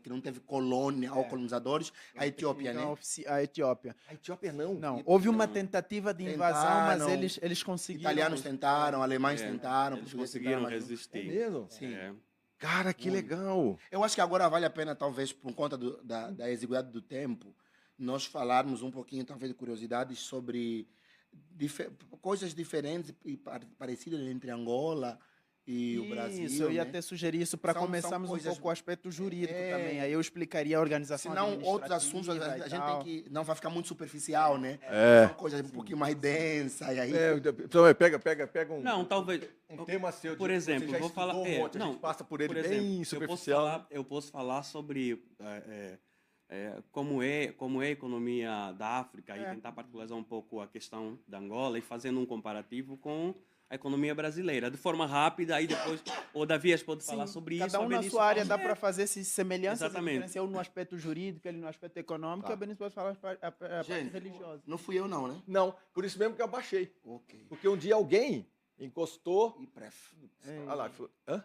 que não teve colônia ou colonizadores, a Etiópia, Então, né? A Etiópia. A Etiópia não. Não, houve uma tentativa de invasão, mas Tentaram, eles conseguiram. Italianos tentaram, alemães tentaram. Eles portugueses conseguiram tentaram, mas- É resistir. mesmo? Sim. É. Cara, que legal. Eu acho que agora vale a pena, talvez, por conta da exiguidade do tempo, nós falarmos um pouquinho, talvez, de curiosidades sobre coisas diferentes e parecidas entre Angola e o Brasil. Isso, eu ia né? até sugerir isso para São começarmos um coisas- pouco o aspecto jurídico É. também. Aí eu explicaria a organização Senão, outros assuntos a administrativa e gente tal. tem que. Não vai ficar muito superficial, né? É. São coisas um pouquinho mais densas. E aí. Então, pega um, Não, talvez. um tema seu. Por você exemplo, já vou estudou falar. um monte, a gente passa por ele bem superficial. Eu posso falar sobre como é a economia da África e tentar particularizar um pouco a questão da Angola e fazendo um comparativo com a economia brasileira, de forma rápida, aí depois o Davias pode falar sobre isso. Cada um a na Benício sua área fala- dá para fazer essas semelhanças e Exatamente. diferenças. Eu no aspecto jurídico, ele no aspecto econômico, Tá. a Benício pode falar a parte Gente, religiosa. Não fui eu, não, né? Não, por isso mesmo que eu baixei. Ok. Porque um dia alguém encostou. E pref. Olha lá, falou, hã?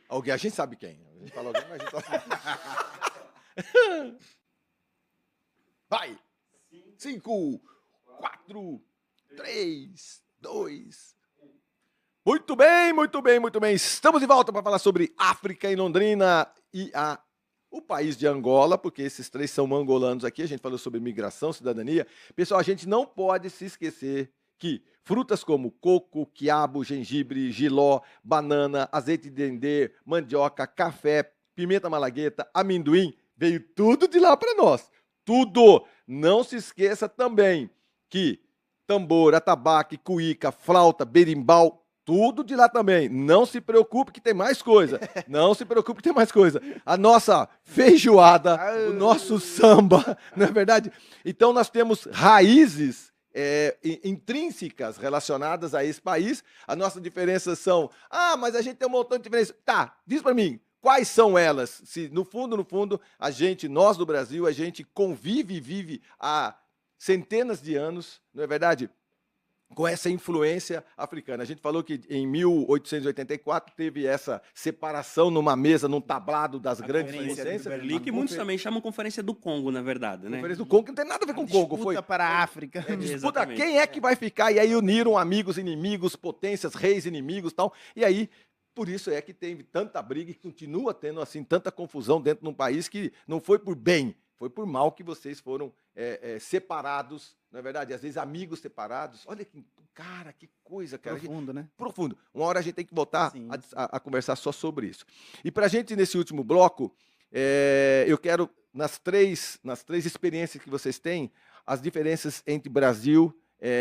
Alguém, a gente sabe quem. A gente fala alguém, mas a gente sabe. Vai! 5, 4, 3, 2. Muito bem, muito bem, muito bem. Estamos de volta para falar sobre África em Londrina e o país de Angola, porque esses três são angolanos aqui. A gente falou sobre migração, cidadania. Pessoal, a gente não pode se esquecer que frutas como coco, quiabo, gengibre, jiló, banana, azeite de dendê, mandioca, café, pimenta malagueta, amendoim, veio tudo de lá para nós. Tudo! Não se esqueça também que tambor, atabaque, cuíca, flauta, berimbau, tudo de lá também. Não se preocupe que tem mais coisa. Não se preocupe que tem mais coisa. A nossa feijoada, o nosso samba, não é verdade? Então nós temos raízes intrínsecas relacionadas a esse país. As nossas diferenças são, mas a gente tem um montão de diferenças. Tá, diz para mim, quais são elas? Se no fundo, nós do Brasil, a gente convive e vive há centenas de anos, não é verdade? Com essa influência africana. A gente falou que em 1884 teve essa separação numa mesa, num tablado das grandes Conferência de potências. Berlim, que muitos também chamam Conferência do Congo, na verdade, A né? Conferência do Congo, que não tem nada a ver com o Congo. Foi Disputa para a África. disputa Exatamente. quem é que vai ficar. E aí uniram amigos, inimigos, potências, reis, inimigos e tal. E aí, por isso é que teve tanta briga e continua tendo assim tanta confusão dentro de um país que não foi por bem, foi por mal que vocês foram separados, não é verdade? Às vezes amigos separados. Olha que, cara, que coisa, cara. Profundo, né? Profundo. Uma hora a gente tem que voltar Sim. a conversar só sobre isso. E para a gente, nesse último bloco, eu quero, nas três experiências que vocês têm, as diferenças entre Brasil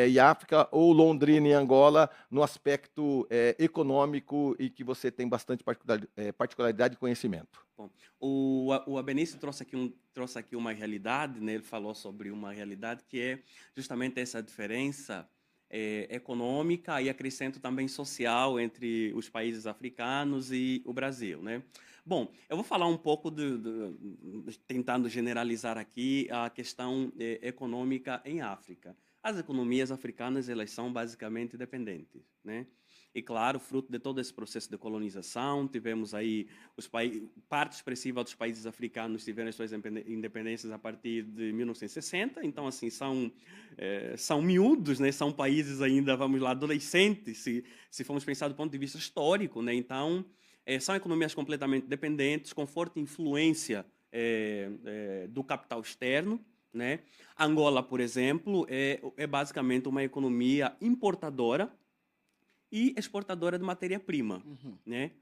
e África, ou Londrina e Angola, no aspecto econômico e que você tem bastante particularidade e conhecimento. Bom, o Abenício trouxe aqui uma realidade, né? Ele falou sobre uma realidade que é justamente essa diferença econômica e acrescento também social entre os países africanos e o Brasil, né? Bom, eu vou falar um pouco tentando generalizar aqui a questão econômica em África. As economias africanas, elas são basicamente dependentes, né? E, claro, fruto de todo esse processo de colonização, tivemos aí parte expressiva dos países africanos tiveram as suas independências a partir de 1960. Então, assim, são miúdos, né? São países ainda, vamos lá, adolescentes, se formos pensar do ponto de vista histórico, né? Então, são economias completamente dependentes, com forte influência do capital externo, né? Angola, por exemplo, é basicamente uma economia importadora e exportadora de matéria-prima, né?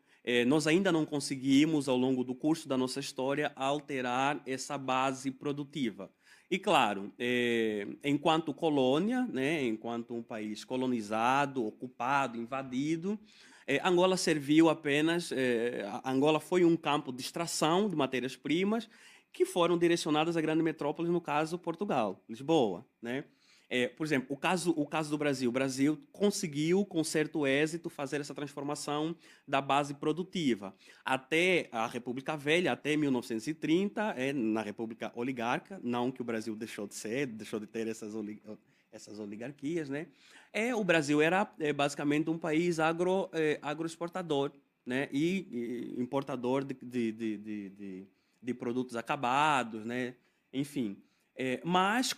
Nós ainda não conseguimos, ao longo do curso da nossa história, alterar essa base produtiva. E, claro, enquanto colônia, né, enquanto um país colonizado, ocupado, invadido, Angola serviu apenas... Angola foi um campo de extração de matérias-primas que foram direcionadas a grandes metrópoles, no caso, Portugal, Lisboa, né? Por exemplo, o caso do Brasil. O Brasil conseguiu, com certo êxito, fazer essa transformação da base produtiva. Até a República Velha, até 1930, na República Oligarca, não que o Brasil deixou de ter essas oligarquias, né? O Brasil era basicamente um país agroexportador, né? E importador de produtos acabados, né? Enfim. Mas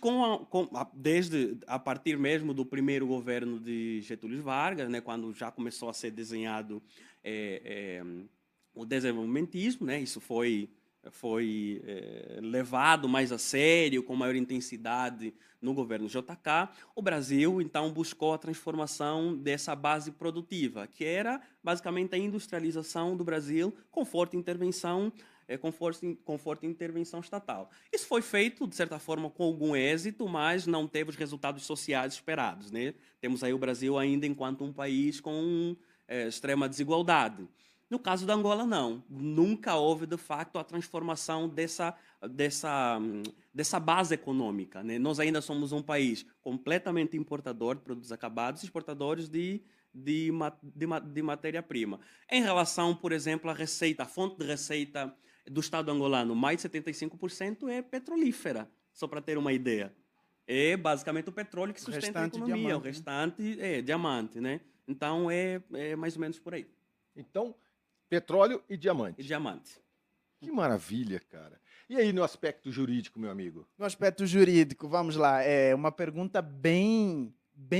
desde a partir mesmo do primeiro governo de Getúlio Vargas, né, quando já começou a ser desenhado o desenvolvimentismo, né, isso foi levado mais a sério, com maior intensidade no governo JK, o Brasil então buscou a transformação dessa base produtiva, que era basicamente a industrialização do Brasil com forte intervenção estatal. Isso foi feito, de certa forma, com algum êxito, mas não teve os resultados sociais esperados, né? Temos aí o Brasil ainda enquanto um país com extrema desigualdade. No caso da Angola, não. Nunca houve, de facto, a transformação dessa base econômica, né? Nós ainda somos um país completamente importador de produtos acabados e exportadores de matéria-prima. Em relação, por exemplo, à receita, a fonte de receita do Estado angolano, mais de 75% é petrolífera, só para ter uma ideia. É basicamente o petróleo que sustenta a economia, diamante, o restante é diamante, né? Então, é mais ou menos por aí. Então, petróleo e diamante. E diamante. Que maravilha, cara. E aí, no aspecto jurídico, meu amigo? No aspecto jurídico, vamos lá. É uma pergunta bem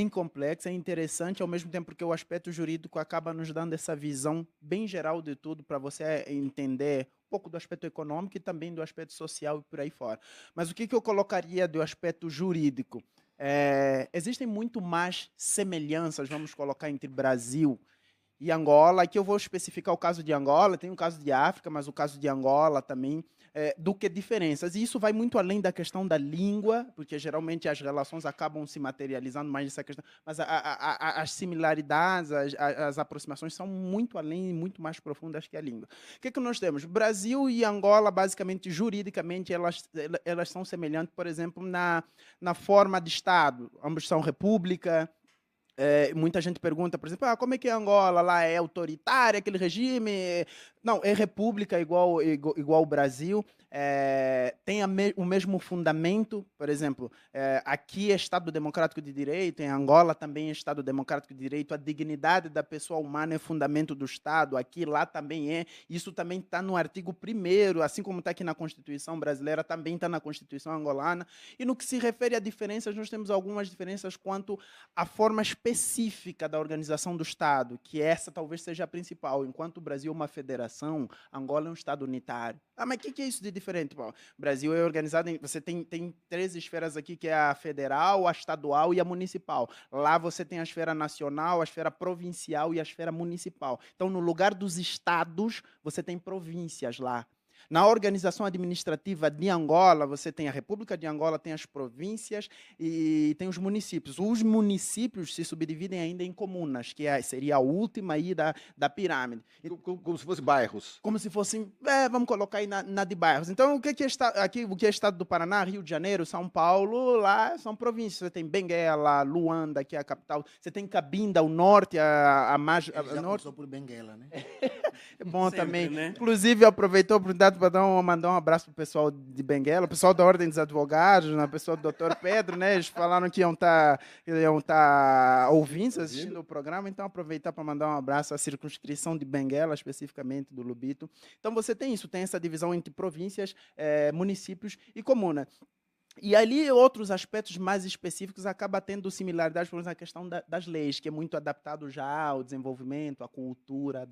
complexa, é interessante, ao mesmo tempo porque o aspecto jurídico acaba nos dando essa visão bem geral de tudo, para você entender um pouco do aspecto econômico e também do aspecto social e por aí fora. Mas o que eu colocaria do aspecto jurídico? Existem muito mais semelhanças, vamos colocar, entre Brasil e Angola. Aqui eu vou especificar o caso de Angola, tem o caso de África, mas o caso de Angola também, do que diferenças. E isso vai muito além da questão da língua, porque geralmente as relações acabam se materializando mais nessa questão, mas as similaridades, as aproximações são muito além e muito mais profundas que a língua. O que nós temos? Brasil e Angola, basicamente, juridicamente, elas são semelhantes, por exemplo, na forma de Estado. Ambos são república. Muita gente pergunta, por exemplo, como é que é Angola? Lá é autoritária, aquele regime? Não, é república igual o Brasil. Tem o mesmo fundamento, por exemplo, aqui é Estado Democrático de Direito, em Angola também é Estado Democrático de Direito, a dignidade da pessoa humana é fundamento do Estado, aqui, lá também é. Isso também está no artigo 1º, assim como está aqui na Constituição brasileira, também está na Constituição angolana. E no que se refere a diferenças, nós temos algumas diferenças quanto à forma específica da organização do Estado, que essa talvez seja a principal. Enquanto o Brasil é uma federação, Angola é um Estado unitário. Mas o que é isso de diferente? Bom, o Brasil é organizado você tem 3 esferas aqui, que é a federal, a estadual e a municipal. Lá você tem a esfera nacional, a esfera provincial e a esfera municipal. Então, no lugar dos estados, você tem províncias lá. Na organização administrativa de Angola, você tem a República de Angola, tem as províncias e tem os municípios. Os municípios se subdividem ainda em comunas, que seria a última aí da pirâmide. Como se fossem bairros. Como se fossem, vamos colocar aí na de bairros. Então, o que é Estado do Paraná, Rio de Janeiro, São Paulo, lá são províncias. Você tem Benguela, Luanda, que é a capital. Você tem Cabinda, o norte, a mais... Ele já começou por Benguela, né? É bom Sempre, também. né? Inclusive, aproveitou a oportunidade para mandar um abraço para o pessoal de Benguela, o pessoal da Ordem dos Advogados, a pessoa do Dr. Pedro, né? Eles falaram que iam tá ouvindo, assistindo o programa, então aproveitar para mandar um abraço à circunscrição de Benguela, especificamente do Lubito. Então você tem isso, tem essa divisão entre províncias, municípios e comuna. E ali outros aspectos mais específicos acabam tendo similaridades, por exemplo, na questão das leis, que é muito adaptado já ao desenvolvimento, à cultura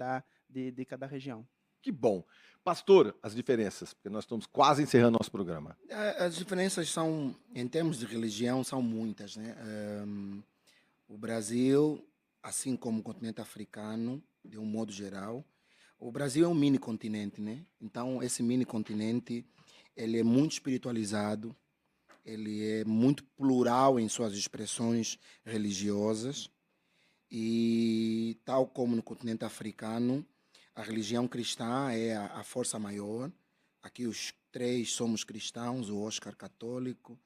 de cada região. Que bom. Pastor, as diferenças, porque nós estamos quase encerrando nosso programa. As diferenças são, em termos de religião, são muitas, né? O Brasil, assim como o continente africano, de um modo geral, o Brasil é um mini continente, né? Então, esse mini continente, ele é muito espiritualizado, ele é muito plural em suas expressões religiosas e, tal como no continente africano, a religião cristã é a força maior. Aqui os três somos cristãos, o Oscar católico,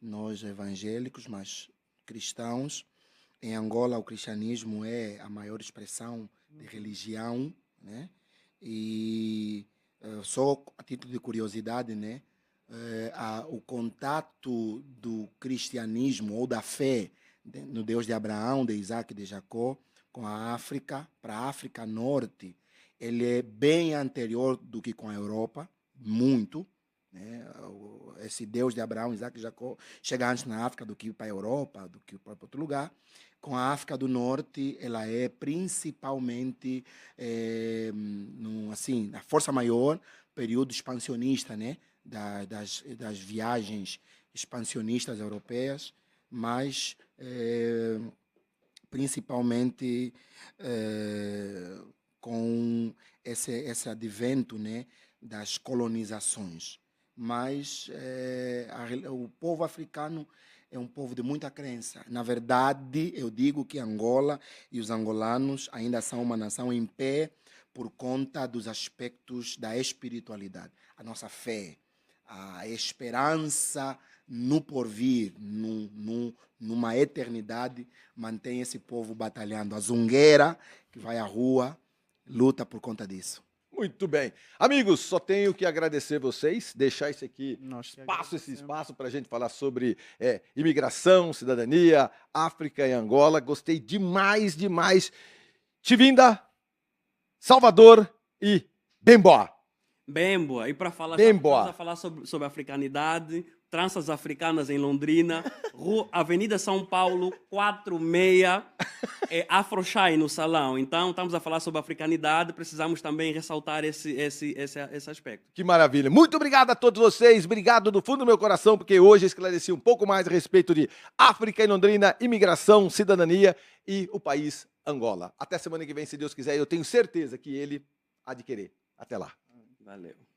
nós evangélicos, mas cristãos. Em Angola, o cristianismo é a maior expressão de religião, né? E só a título de curiosidade, né? O contato do cristianismo ou da fé no Deus de Abraão, de Isaac e de Jacó com a África, para a África Norte, ele é bem anterior do que com a Europa, muito. Né? Esse Deus de Abraão, Isaac e Jacó chega antes na África do que para a Europa, do que para outro lugar. Com a África do Norte, ela é principalmente assim, a força maior, período expansionista, né? das viagens expansionistas europeias, mas principalmente com esse advento, né, das colonizações. Mas o povo africano é um povo de muita crença. Na verdade, eu digo que Angola e os angolanos ainda são uma nação em pé por conta dos aspectos da espiritualidade. A nossa fé, a esperança no porvir, numa eternidade, mantém esse povo batalhando. A zungueira, que vai à rua, luta por conta disso. Muito bem. Amigos, só tenho que agradecer vocês, deixar esse Esse espaço para a gente falar sobre imigração, cidadania, África e Angola. Gostei demais, demais. Tivinda, Salvador e Bemboa. Bemboa. E para falar, Bemboa. falar sobre africanidade, tranças africanas em Londrina, Avenida São Paulo, 46, Afrochai no salão. Então, estamos a falar sobre africanidade, precisamos também ressaltar esse aspecto. Que maravilha. Muito obrigado a todos vocês, obrigado do fundo do meu coração, porque hoje esclareci um pouco mais a respeito de África e Londrina, imigração, cidadania e o país Angola. Até semana que vem, se Deus quiser, eu tenho certeza que ele há de querer. Até lá. Valeu.